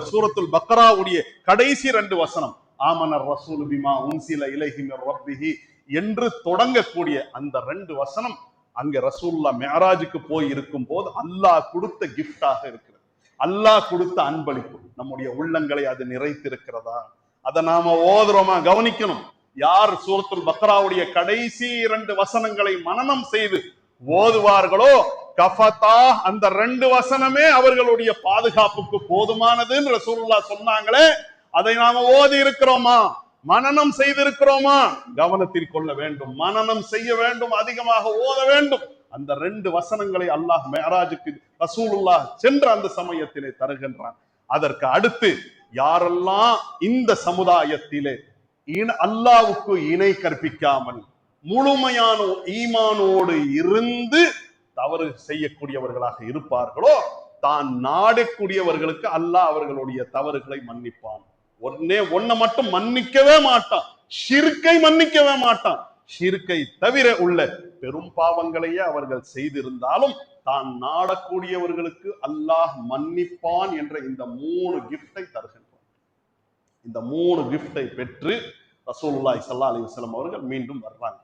Speaker 1: சூரத்துல் பக்ராவுடைய கடைசி 2 வசனம், ஆமனர் ரசூல் பிமா உன்சில இலைஹி மிர் ரப்பிஹி என்று தொடங்கக்கூடிய அந்த 2 வசனம் அங்க ரசூலுல்லாஹ் மிஅராஜுக்கு போய் இருக்கும் போது அல்லாஹ் கொடுத்த கிஃப்டாக இருக்கிறது. அல்லாஹ் கொடுத்த அன்பளிப்பு. நம்முடைய உள்ளங்களை அது நிறைத்திருக்கிறதா? அதை நாம ஓதுறோமா? கவனிக்கணும். யார் சூரத்துல் பக்ராவுடைய கடைசி 2 வசனங்களை மனனம் செய்து ஓதுவார்களோ கஃபதா, அந்த 2 வசனமே அவர்களுடைய பாதுகாப்புக்கு போதுமானதுன்னு ரசூலுல்லாஹ் சொன்னாங்களே, அதை நாம ஓதி இருக்கிறோமா? மனனம் செய்திருக்கிறோமா? கவனத்தில் கொள்ள வேண்டும். மனனம் செய்ய வேண்டும், அதிகமாக ஓத வேண்டும். அந்த 2 வசனங்களை அல்லாஹ் மிஅராஜுக்கு ரசூலுல்லாஹ் சென்ற அந்த சமயத்திலே தருகின்றான். அதற்கு அடுத்து யாரெல்லாம் இந்த சமுதாயத்திலே அல்லாஹ்வுக்கு இணை கற்பிக்காமல் முழுமையான ஈமானோடு இருந்து தவறு செய்யக்கூடியவர்களாக இருப்பார்களோ, தான் நாடக்கூடியவர்களுக்கு அல்லாஹ் அவர்களுடைய தவறுகளை மன்னிப்பான். ஒன்ன மட்டும் மன்னிக்கவே மாட்டான், ஷிர்கை மன்னிக்கவே மாட்டான். ஷிர்கை தவிர உள்ள பெரும் பாவங்களையே அவர்கள் செய்திருந்தாலும் தான் நாடக்கூடியவர்களுக்கு அல்லாஹ் மன்னிப்பான் என்ற இந்த 3 கிஃப்டை தருகின்றான். இந்த 3 கிஃப்டை பெற்று ரசூலுல்லாஹி ஸல்லல்லாஹு அலைஹி வஸல்லம் அவர்கள் மீண்டும் வர்றாங்க.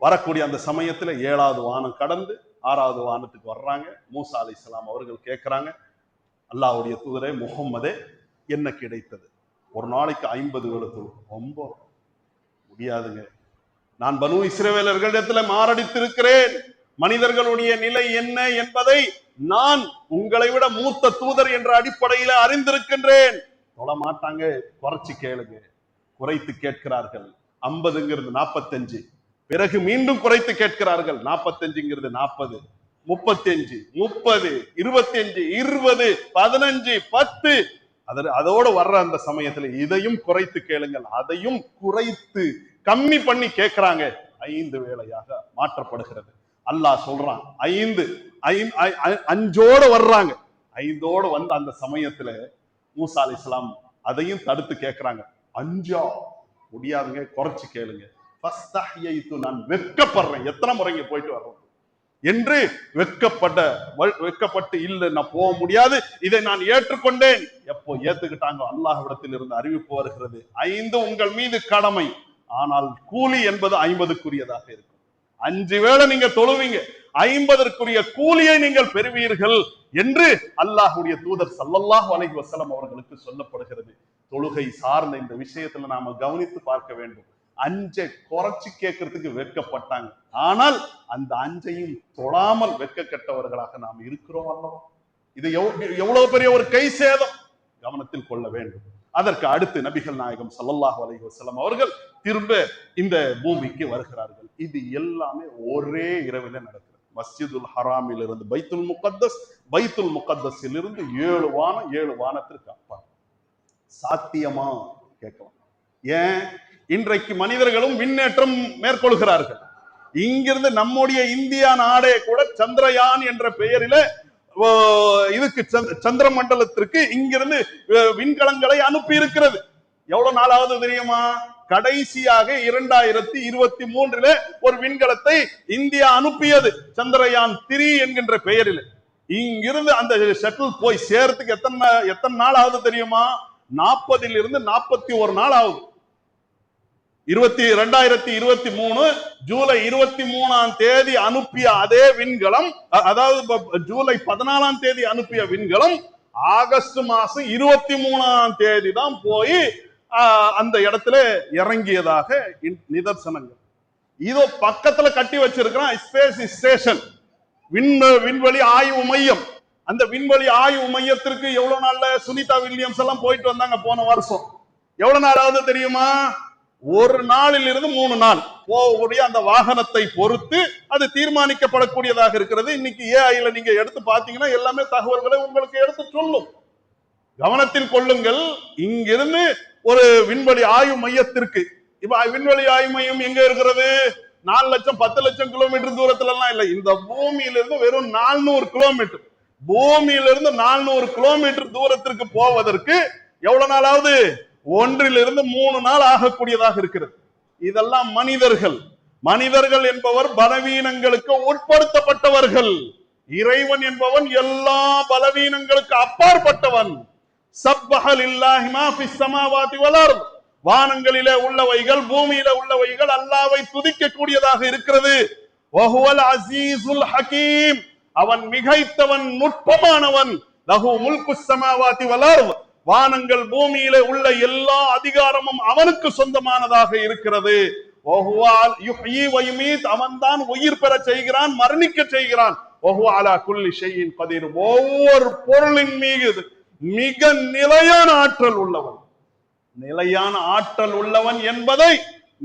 Speaker 1: வரக்கூடிய அந்த சமயத்துல 7வது வானம் கடந்து 6வது வானத்துக்கு வர்றாங்க. மூசா அலைஹிஸ்ஸலாம் அவர்கள் கேட்கிறாங்க, அல்லாஹ்வுடைய தூதரே முஹம்மதே, என்ன கிடைத்தது? ஒரு நாளைக்கு 50 வேளை தொழும். ரொம்ப முடியாதுங்க, நான் பனு இஸ்ரவேலர்களிடத்துல மாரடித்திருக்கிறேன். மனிதர்களுடைய நிலை என்ன என்பதை நான் உங்களை விட மூத்த தூதர் என்ற அடிப்படையில அறிந்திருக்கின்றேன். தொழ மாட்டாங்க. குறைச்சு கேளுங்க. குறைத்து கேட்கிறார்கள். 50ங்கிறது 45, பிறகு மீண்டும் குறைத்து கேட்கிறார்கள். 45ங்கிறது 40, 35, 30, 25, 20, 15, 10. அதோடு வர்ற அந்த சமயத்துல இதையும் குறைத்து கேளுங்கள். அதையும் குறைத்து கம்மி பண்ணி கேட்கிறாங்க. 5 வேளையாக மாற்றப்படுகிறது. அல்லாஹ் சொல்றான் 5ஓடு வர்றாங்க. 5ஓடு வந்த அந்த சமயத்துல மூசா அலைஹிஸ்ஸலாம் அதையும் தடுத்து கேட்கிறாங்க. 5 முடியாதுங்க, குறைச்சு கேளுங்க. நான் வெட்கப்படுறேன், எத்தனை முறைங்க போயிட்டு வர்றோம் என்று வெட்கப்பட்டு இல்லை, நான் போக முடியாது, இதை நான் ஏற்றுக்கொண்டேன். எப்போ ஏத்துக்கிட்டாங்க, அல்லாஹ்விடத்தில் இருந்து அறிவிப்பு வருகிறது, 5 உங்கள் மீது கடமை, ஆனால் கூலி என்பது 50க்குரியதாக இருக்கும். 5 வேளை நீங்க தொழுவீங்க, 50க்குரிய கூலியை நீங்கள் பெறுவீர்கள் என்று அல்லாஹ்வுடைய தூதர் ஸல்லல்லாஹு அலைஹி வஸல்லம் அவர்களுக்கு சொல்லப்படுகிறது. தொழுகை சார்ந்த இந்த விஷயத்துல நாம கவனித்து பார்க்க வேண்டும். 5 குறைச்சு கேட்கறதுக்கு வெட்கப்பட்டாங்க. ஆனால் அந்த 5ஐயும் தொழாமல் வெட்க கெட்டவர்களாக நாம் இருக்கிறோம் அல்லவா? இது எவ்வளவு பெரிய ஒரு கை சேதம், கவனத்தில் கொள்ள வேண்டும். அதற்கு அடுத்து நபிகள் நாயகம் ஸல்லல்லாஹு அலைஹி வஸல்லம் அவர்கள் திரும்ப இந்த பூமிக்கு வருகிறார்கள். இது எல்லாமே ஒரே இரவில நடக்கிறது. மஸ்ஜிதுல் ஹராமில் இருந்து பைத்துல் முகத்தஸ், பைத்துல் முகத்தஸில் இருந்து 7 வானம், 7 வானத்திற்கு அப்பா. சாத்தியமா கேட்கலாம். ஏன் இன்றைக்கு மனிதர்களும் விண்ணேற்றம் மேற்கொள்கிறார்கள். இங்கிருந்து நம்முடைய இந்தியா நாடே கூட சந்திரயான் என்ற பெயரில இதுக்கு சந்திர மண்டலத்திற்கு இங்கிருந்து விண்கலங்களை அனுப்பி இருக்கிறது. எவ்வளவு நாளாவது தெரியுமா? கடைசியாக 2023 ஒரு விண்கலத்தை இந்தியா அனுப்பியது, சந்திரயான் 3 என்கின்ற பெயரில். இங்கிருந்து அந்த ஷட்டில் போய் சேர்த்துக்கு எத்தனை நாள் ஆகுது தெரியுமா? 40 - 41 நாள் ஆகுது. 2023 ஜூலை 23ஆம் தேதி அனுப்பிய அதே விண்கலம், அதாவது ஜூலை 14ஆம் தேதி அனுப்பிய விண்கலம் ஆகஸ்ட் மாசம் 23ஆம் தேதி தான் போய் அந்த இடத்துல இறங்கியதாக நிதர்சனங்கள். இதோ பக்கத்துல கட்டி வச்சிருக்கிறான் ஸ்பேஸ் ஸ்டேஷன், விண்வெளி ஆய்வு மையம். அந்த விண்வெளி ஆய்வு மையத்திற்கு எவ்வளவு நாள்ல சுனிதா வில்லியம்ஸ் எல்லாம் போயிட்டு வந்தாங்க போன வருஷம். எவ்வளவு நாள் ஆகுது தெரியுமா? ஒரு நாளில் இருந்து 3 நாள் போகக்கூடிய அந்த வாகனத்தை பொறுத்து அது தீர்மானிக்கப்படக்கூடியதாக இருக்கிறது. இன்னைக்கு ஏஐல நீங்க எடுத்து பாத்தீங்கன்னா எல்லாமே தகவல்களை உங்களுக்கு எடுத்து சொல்லும். கவனத்தில் கொள்ளுங்கள். இங்கிருந்து ஒரு விண்வெளி ஆய்வு மையத்திற்கு, இப்ப விண்வெளி ஆய்வு மையம் எங்க இருக்கிறது? 4 லட்சம் 10 லட்சம் கிலோமீட்டர் தூரத்துல எல்லாம் இல்லை. இந்த பூமியிலிருந்து வெறும் 400 கிலோமீட்டர், பூமியிலிருந்து 400 கிலோமீட்டர் தூரத்திற்கு போவதற்கு எவ்வளவு நாளாவது? 1 to 3 நாள் ஆகக்கூடியதாக இருக்கிறது. இதெல்லாம் மனிதர்கள் என்பவர் பலவீனங்களுக்கு உட்படுத்தப்பட்டவர்கள். இறைவன் என்பவன் எல்லா பலவீனங்களுக்கு அப்பாற்பட்டவன். வானங்களிலே உள்ளவைகள் பூமியில உள்ளவைகள் அல்லாஹ்வை துதிக்கக்கூடியதாக இருக்கிறது. அவன் மிகைத்தவன், நுட்பமானவன். லஹு முல்கு ஸமாவாதி வல் அர்த், வானங்கள் பூமியிலே உள்ள எல்லா அதிகாரமும் அவனுக்கு சொந்தமானதாக இருக்கிறது. அவன்தான் உயிர் பெற செய்கிறான், மரணிக்க செய்கிறான். ஒவ்வொரு பொருளின் மீது மிக நிலையான ஆற்றல் உள்ளவன். நிலையான ஆற்றல் உள்ளவன் என்பதை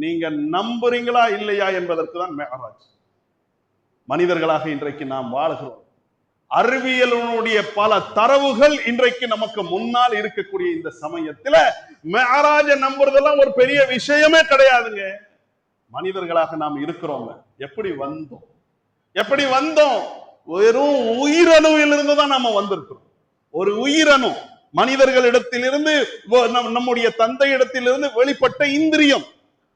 Speaker 1: நீங்க நம்புறீங்களா இல்லையா என்பதற்கு தான் மெஹராஜ். மனிதர்களாக இன்றைக்கு நாம் வாழ்கிறோம். அறிவியலுடைய பல தரவுகள் இன்றைக்கு நமக்கு முன்னால் இருக்கக்கூடிய இந்த சமயத்துல மெஹராஜ நம்புறதெல்லாம் ஒரு பெரிய விஷயமே கிடையாதுங்க. மனிதர்களாக நாம் இருக்கிறோம். எப்படி வந்தோம்? வெறும் உயிரணுவிலிருந்து தான் நாம வந்திருக்கிறோம். ஒரு உயிரணு மனிதர்களிடத்திலிருந்து, நம்முடைய தந்தை இடத்திலிருந்து வெளிப்பட்ட இந்திரியம்.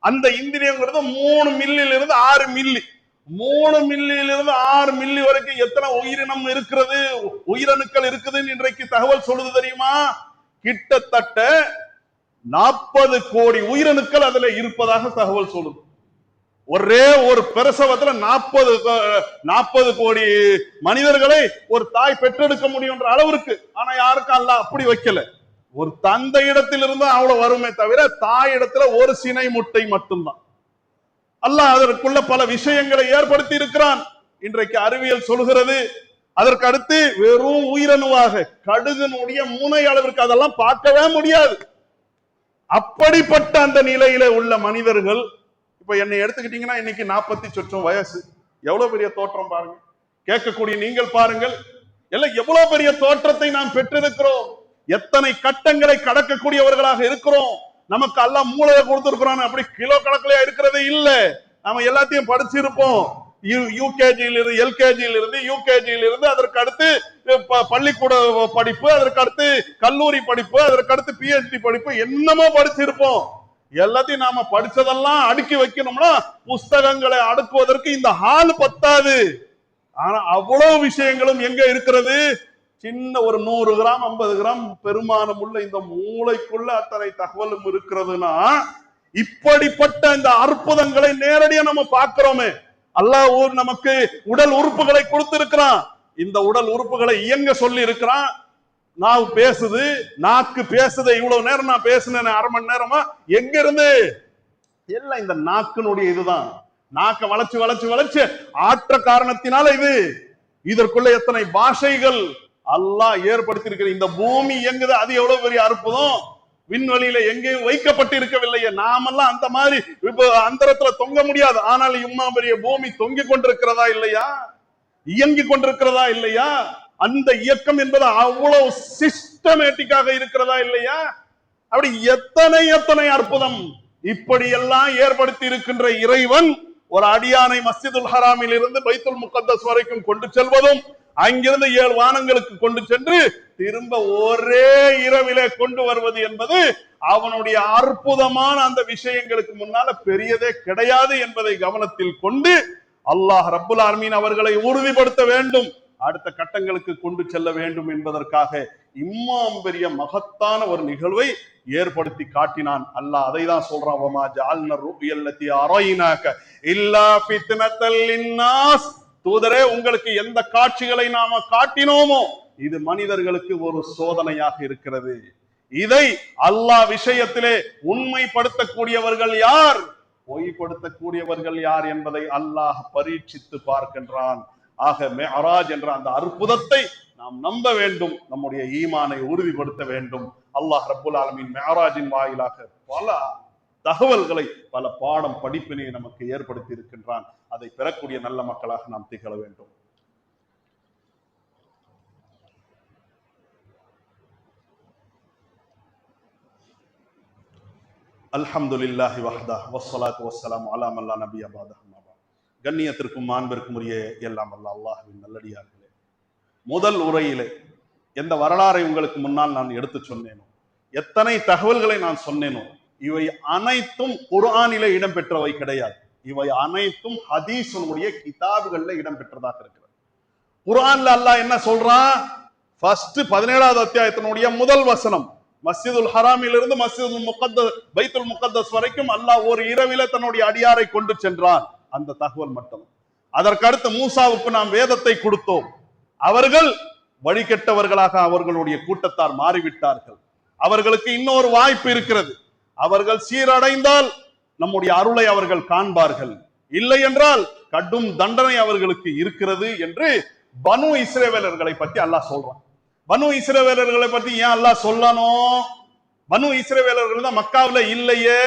Speaker 1: அந்த இந்திரியங்கிறது 3 மில்லியிலிருந்து 6 மில்லி, 3 மில்லியிலிருந்து 6 மில்லி வரைக்கும் எத்தனை உயிரினம் இருக்கிறது, உயிரணுக்கள் இருக்குதுன்னு இன்றைக்கு தகவல் சொல்லுது தெரியுமா? கிட்டத்தட்ட 40 கோடி உயிரணுக்கள் அதுல இருப்பதாக தகவல் சொல்லுது. ஒரே ஒரு பிரசவத்துல 40 கோடி மனிதர்களை ஒரு தாய் பெற்றெடுக்க முடியுன்ற அளவிற்கு. ஆனா யாருக்கும் அல்லாஹ் அப்படி வைக்கல. ஒரு தந்தை இடத்தில் இருந்து அவ்வளவு வருமே தவிர தாய் இடத்துல ஒரு சினை முட்டை மட்டும்தான். அல்லாஹ் அதற்குள்ள பல விஷயங்களை ஏற்படுத்தி இருக்கிறான். இன்றைக்கு அறிவியல் சொல்கிறது. அதற்கு அடுத்து வெறும் உயிரணுவாக கடுகுனுடைய முனை அளவிற்கு அதெல்லாம் பார்க்கவே முடியாது. அப்படிப்பட்ட அந்த நிலையில உள்ள மனிதர்கள், இப்ப என்னை எடுத்துக்கிட்டீங்கன்னா இன்னைக்கு 40 சொச்சம் வயசு, எவ்வளவு பெரிய தோற்றம் பாருங்க. கேட்கக்கூடிய நீங்கள் பாருங்கள், எல்லாம் எவ்வளவு பெரிய தோற்றத்தை நாம் பெற்றிருக்கிறோம். எத்தனை கட்டங்களை கடக்கக்கூடியவர்களாக இருக்கிறோம். நமக்கு எல்லாம் மூளையை கொடுத்திருக்கிறோம். அப்படி கிலோ கணக்கிலையா இருக்கிறதே இல்ல. நாம எல்லாத்தையும் படிச்சிருப்போம். யூகேஜியிலிருந்து, எல்கேஜியிலிருந்து, யூகேஜியிலிருந்து, அதற்கு அடுத்து பள்ளிக்கூட படிப்பு, அதற்கு அடுத்து கல்லூரி படிப்பு, அதற்கு அடுத்து பிஹெச்டி படிப்பு, என்னமோ படிச்சிருப்போம். எல்லாத்தையும் நாம படிச்சதெல்லாம் அடுக்கி வைக்கணும்னா புஸ்தகங்களை அடுக்குவதற்கு இந்த ஹால் பத்தாது. ஆனா அவ்வளவு விஷயங்களும் எங்க இருக்கிறது? சின்ன ஒரு 100 கிராம் 50 கிராம் பெருமானம் உள்ள இந்த மூளைக்குள்ள அத்தனை தகவலும் இருக்கிறதுனா, இப்படிப்பட்ட இந்த அற்புதங்களை நேரடியா நம்ம பார்க்கிறோமே. அல்லாஹ் நமக்கு உடல் உறுப்புகளை கொடுத்திருக்கிறான். இந்த உடல் உறுப்புகளை இயங்க சொல்லி இருக்கிறான். நாவு பேசுது, நாக்கு பேசுது. இவ்வளவு நேரம் நான் பேசுனேன், அரை மணி நேரமா. எங்க இருந்து? எல்லாம் இந்த நாக்கினுடைய இதுதான். நாக்க வளைச்சு வளைச்சு வளைச்சு ஆற்ற காரணத்தினால இதற்குள்ள எத்தனை பாஷைகள் அல்லாஹ் ஏற்படுத்தி இருக்கிற. இந்த பூமி இயங்குது, அது எவ்வளவு பெரிய அற்புதம். விண்வெளியில எங்கேயும் வைக்கப்பட்டு இருக்கவில்லையே. நாமெல்லாம் அந்த மாதிரி அந்தரத்துல தொங்க முடியாது. ஆனால் இம்மா பெரிய பூமி தொங்கிக் கொண்டிருக்கிறதா இல்லையா? இயங்கிக் கொண்டிருக்கிறதா இல்லையா? அந்த இயக்கம் என்பது அவ்வளவு சிஸ்டமேட்டிக்காக இருக்கிறதா இல்லையா? அப்படி எத்தனை அற்புதம் இப்படி எல்லாம் ஏற்படுத்தி இருக்கின்ற இறைவன் ஒரு அடியானை மஸ்ஜிதுல் ஹராமில் இருந்து பைத்துல் முகத்தஸ் வரைக்கும் கொண்டு செல்வதும், அங்கிருந்து 7 வானங்களுக்கு கொண்டு சென்று திரும்ப ஒரே இரவிலே கொண்டு வருவது என்பது அவனுடைய அற்புதமான அந்த விஷயங்களுக்கு முன்னால பெரியதே கிடையாது என்பதை கவனத்தில் கொண்டு அல்லாஹ் ரப்புல் ஆலமீன் அவர்களை உறுதிப்படுத்த வேண்டும், அடுத்த கட்டங்களுக்கு கொண்டு செல்ல வேண்டும் என்பதற்காக இம்மாம் பெரிய மகத்தான ஒரு நிகழ்வை ஏற்படுத்தி காட்டினான். அல்லாஹ் அதை தான் சொல்றான். வமா ஜஅல்னா ருயல்லதி அரைனாக இல்லா ஃபித்னத்தல் லின்னாஸ், தூதரே உங்களுக்கு எந்த காட்சிகளை நாம காட்டினோமோ இது மனிதர்களுக்கு ஒரு சோதனையாக இருக்கிறது. இதை அல்லாஹ் விஷயத்திலே உண்மைப்படுத்தக்கூடியவர்கள் யார், பொய்ப்படுத்தக்கூடியவர்கள் யார் என்பதை அல்லாஹ் பரீட்சித்து பார்க்கின்றான். ஆக மிஅராஜ் என்ற அந்த அற்புதத்தை நாம் நம்ப வேண்டும், நம்முடைய ஈமானை உறுதிப்படுத்த வேண்டும். அல்லாஹ் ரப்புல் ஆலமீன் மிஅராஜின் வாயிலாக பல தகவல்களை, பல பாடம் படிப்பினை நமக்கு ஏற்படுத்தி இருக்கின்றான். அதை பெறக்கூடிய நல்ல மக்களாக நாம் திகழ வேண்டும். அல்ஹம்துலில்லாஹி வஹ்தா வஸ்ஸலாத்து வஸ்ஸலாமு அலா மன் லா நபிய்ய பஅதஹு. கண்ணியத்திற்கும் மாண்பிற்கும் உரிய எல்லாம் வல்ல அல்லாஹ்வின் நல்லடியார்களே, முதல் உரையிலே எந்த வரலாறை உங்களுக்கு முன்னால் நான் எடுத்து சொன்னேனோ, எத்தனை தகவல்களை நான் சொன்னேனோ, இவை அனைத்தும் குர்ஆனிலே இடம்பெற்றவை கிடையாது. இவை அனைத்தும் ஹதீஸுடைய கிதாபுகள்ல இடம்பெற்றதாக இருக்கிறது. குர்ஆன்ல அல்லாஹ் என்ன சொல்றான்? ஃபர்ஸ்ட் 17வது அத்தியாயத்தினுடைய முதல் வசனம், மஸ்ஜிதுல் ஹராமிலிருந்து மஸ்ஜிதுல் முகத்தஸ், பைத்துல் முகத்தஸ் வரைக்கும் அல்லாஹ் ஒரு இரவில தன்னுடைய அடியாரை கொண்டு சென்றான். அந்த தகவல் மட்டும். அதற்கடுத்து மூசாவுக்கு நாம் வேதத்தை கொடுத்தோம், அவர்கள் வழிகெட்டவர்களாக அவர்களுடைய கூட்டத்தார் மாறிவிட்டார்கள். அவர்களுக்கு இன்னொரு வாய்ப்பு இருக்கிறது. அவர்கள் சீரடைந்தால் நம்முடைய அருளை அவர்கள் காண்பார்கள், இல்லை என்றால் கடும் தண்டனை அவர்களுக்கு இருக்கிறது என்று பனு இஸ்ரவேலர்களை பத்தி அல்லாஹ் சொல்றான். பனு இஸ்ரவேலர்களை பத்தி ஏன் அல்லாஹ் சொல்லணும்? பனு இஸ்ரவேலர்கள் தான் மக்காவில இல்லையே.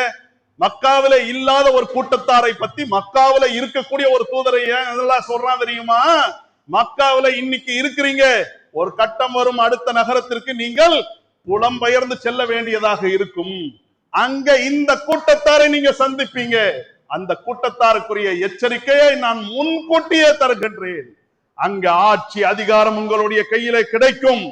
Speaker 1: மக்காவில இல்லாத ஒரு கூட்டத்தாரை பத்தி மக்காவில இருக்கக்கூடிய ஒரு தூதரை ஏன் அல்லாஹ் சொல்றான் தெரியுமா? மக்காவில இன்னைக்கு இருக்கிறீங்க, ஒரு கட்டம் வரும் அடுத்த நகரத்திற்கு நீங்கள் புலம்பெயர்ந்து செல்ல வேண்டியதாக இருக்கும். அங்க இந்த கூட்டத்தாரை நீங்க சந்திப்பீங்க. அந்த கூட்டத்தாருக்குரிய எச்சரிக்கையை நான் முன்கூட்டியே தருகின்றேன். அங்க ஆட்சி அதிகாரம் உங்களுடைய கையில கிடைக்கும்.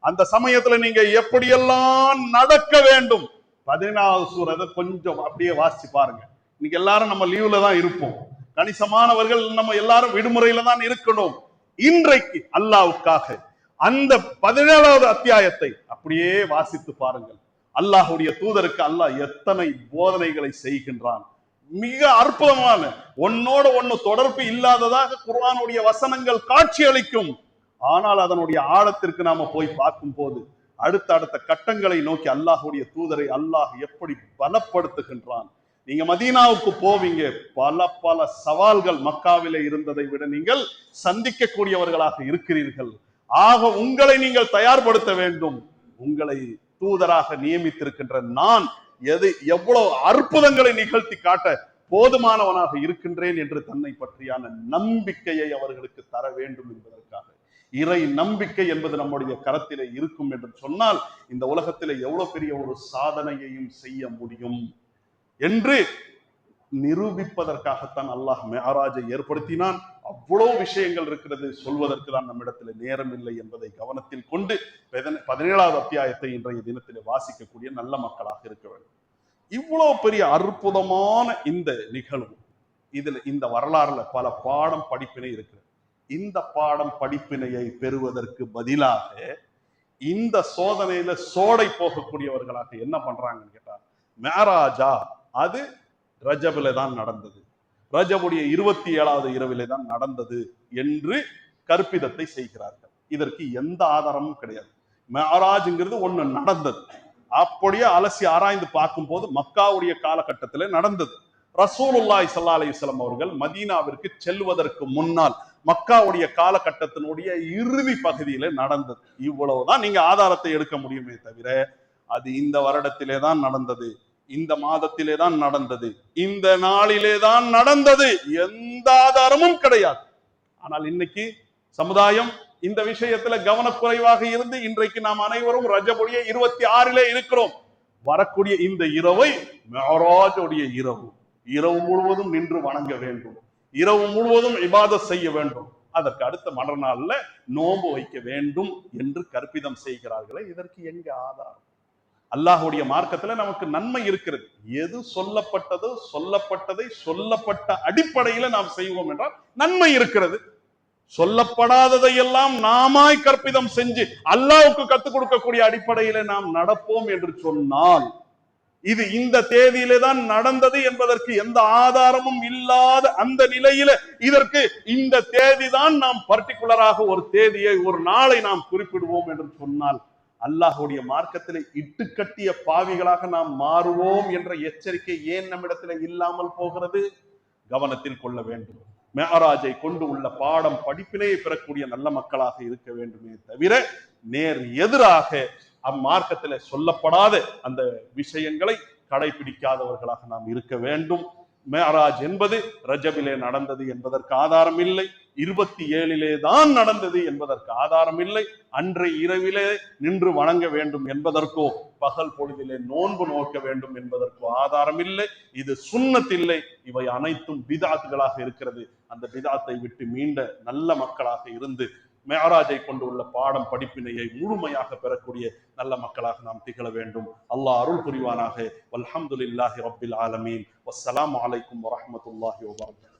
Speaker 1: அந்த சமயத்துல நீங்க எப்படியெல்லாம் நடக்க வேண்டும். 14வது சூரத்தை கொஞ்சம் அப்படியே வாசிச்சு பாருங்க. இன்னைக்கு எல்லாரும் நம்ம லீவ்ல தான் இருப்போம், கணிசமானவர்கள் நம்ம எல்லாரும் விடுமுறையில தான் இருக்கணும். இன்றைக்கு அல்லாஹ்வுக்காக அந்த 17வது அத்தியாயத்தை அப்படியே வாசித்து பாருங்கள். அல்லாஹ்வுடைய தூதருக்கு அல்லாஹ் எத்தனை போதனைகளை செய்கின்றான். மிக அற்புதமான, ஒன்னோட ஒன்னு தொடர்பு இல்லாததாக குர்ஆனுடைய வசனங்கள் காட்சி அளிக்கும். ஆனால் அதனுடைய ஆழத்திற்கு நாம போய் பார்க்கும் போது அடுத்த கட்டங்களை நோக்கி அல்லாஹ்வுடைய தூதரை அல்லாஹ் எப்படி பலப்படுத்துகின்றான். நீங்க மதீனாவுக்கு போவீங்க, பல சவால்கள் மக்காவிலே இருந்ததை விட நீங்கள் சந்திக்க கூடியவர்களாக இருக்கிறீர்கள். ஆக உங்களை நீங்கள் தயார்படுத்த வேண்டும். உங்களை தூதராக நியமித்திருக்கின்ற நான் எவ்வளவு அற்புதங்களை நிகழ்த்தி காட்ட போதுமானவனாக இருக்கின்றேன் என்று தன்னை பற்றியான நம்பிக்கையை அவர்களுக்கு தர வேண்டும் என்பதற்காக. இறை நம்பிக்கை என்பது நம்முடைய கரத்திலே இருக்கும் என்று சொன்னால் இந்த உலகத்திலே எவ்வளவு பெரிய ஒரு சாதனையையும் செய்ய முடியும் என்று நிரூபிப்பதற்காகத்தான் அல்லாஹ் மிஅராஜை ஏற்படுத்தினான். அவ்வளவு விஷயங்கள் இருக்கிறது, சொல்வதற்கு தான் நம்மிடத்தில் நேரம் இல்லை என்பதை கவனத்தில் கொண்டு 17வது அத்தியாயத்தை இன்றைய தினத்திலே வாசிக்கக்கூடிய நல்ல மக்களாக இருக்க வேண்டும். இவ்வளவு பெரிய அற்புதமான இந்த நிகழ்வு, இதுல இந்த வரலாறுல பல பாடம் படிப்பினை இருக்கிறது. இந்த பாடம் படிப்பினையை பெறுவதற்கு பதிலாக இந்த சோதனையில சோடை போகக்கூடியவர்களாக என்ன பண்றாங்கன்னு கேட்டா, மிஅராஜா அது ரஜபில தான் நடந்தது, ரஜபுடைய 27வது இரவிலே தான் நடந்தது என்று கற்பிதத்தை செய்கிறார்கள். இதற்கு எந்த ஆதாரமும் கிடையாது. மிஅராஜ்ங்கிறது ஒண்ணு நடந்தது, அப்படியே அலசி ஆராய்ந்து பார்க்கும் போது மக்காவுடைய காலகட்டத்திலே நடந்தது. ரசூலுல்லாஹி ஸல்லல்லாஹு அலைஹி வஸல்லம் அவர்கள் மதீனாவிற்கு செல்வதற்கு முன்னால் மக்காவுடைய காலகட்டத்தினுடைய இறுதி பகுதியில நடந்தது. இவ்வளவுதான் நீங்க ஆதாரத்தை எடுக்க முடியுமே தவிர அது இந்த வருடத்திலே தான் நடந்தது, இந்த மாதத்திலே தான் நடந்தது, இந்த நாளிலே தான் நடந்தது, எந்த ஆதாரமும் கிடையாது. ஆனால் இன்னைக்கு சமுதாயம் இந்த விஷயத்துல கவனக்குறைவாக இருந்து இன்றைக்கு நாம் அனைவரும் ரஜபுடைய 26லே இருக்கிறோம். வரக்கூடிய இந்த இரவை மிஅராஜுடைய இரவு, இரவு முழுவதும் நின்று வணங்க வேண்டும், இரவு முழுவதும் இபாதத் செய்ய வேண்டும், அதற்கு அடுத்த மறுநாள்ல நோன்பு வைக்க வேண்டும் என்று கற்பிதம் செய்கிறார்களே, இதற்கு எங்க ஆதாரம்? அல்லாஹ்வுடைய மார்க்கத்துல நமக்கு நன்மை இருக்கிறது. எது சொல்லப்பட்டதோ சொல்லப்பட்டதை சொல்லப்பட்ட அடிப்படையில நாம் செய்வோம் என்றால் நன்மை இருக்கிறது. சொல்லப்படாததை எல்லாம் நாமாய் கற்பிதம் செஞ்சு அல்லாஹ்வுக்கு கத்துக் கொடுக்கக்கூடிய அடிப்படையில நாம் நடப்போம் என்று சொன்னால், இது இந்த தேதியிலே தான் நடந்தது என்பதற்கு எந்த ஆதாரமும் இல்லாத அந்த நிலையில இதற்கு இந்த தேதி தான் நாம் பர்டிகுலராக ஒரு தேதியை ஒரு நாளை நாம் குறிப்பிடுவோம் என்று சொன்னால் அல்லாஹுடைய மார்க்கத்திலே இட்டுக்கட்டிய பாவிகளாக நாம் மாறுவோம் என்ற எச்சரிக்கை ஏன் நம்மிடத்திலே இல்லாமல் போகிறது? கவனத்தில் கொள்ள வேண்டும். மேராஜை கொண்டு உள்ள பாடம் படிப்பினை பெறக்கூடிய நல்ல மக்களாக இருக்க வேண்டுமே தவிர நேர் எதிராக அம்மார்க்கத்திலே சொல்லப்படாத அந்த விஷயங்களை கடைபிடிக்காதவர்களாக நாம் இருக்க வேண்டும். மேராஜ் என்பது ரஜபிலே நடந்தது என்பதற்கு ஆதாரம் இல்லை, 27 தான் நடந்தது என்பதற்கு ஆதாரம் இல்லை, அன்றை இரவிலே நின்று வணங்க வேண்டும் என்பதற்கோ பகல் பொழுதிலே நோன்பு நோக்க வேண்டும் என்பதற்கோ ஆதாரம் இல்லை. இது சுன்னத்தில்லை. இவை அனைத்தும் பிதாத்துகளாக இருக்கிறது. அந்த பிதாத்தை விட்டு மீண்ட நல்ல மக்களாக இருந்து மேராஜை கொண்டு உள்ள பாடம் படிப்பினையை முழுமையாக பெறக்கூடிய நல்ல மக்களாக நாம் திகழ வேண்டும். அல்லாஹ் அருள் புரிவானாக. வல்ஹம்துலில்லாஹி ரப்பில் ஆலமீன். வஸ்ஸலாமு அலைக்கும் வரஹ்மத்துல்லாஹி வபரகாத்துஹு.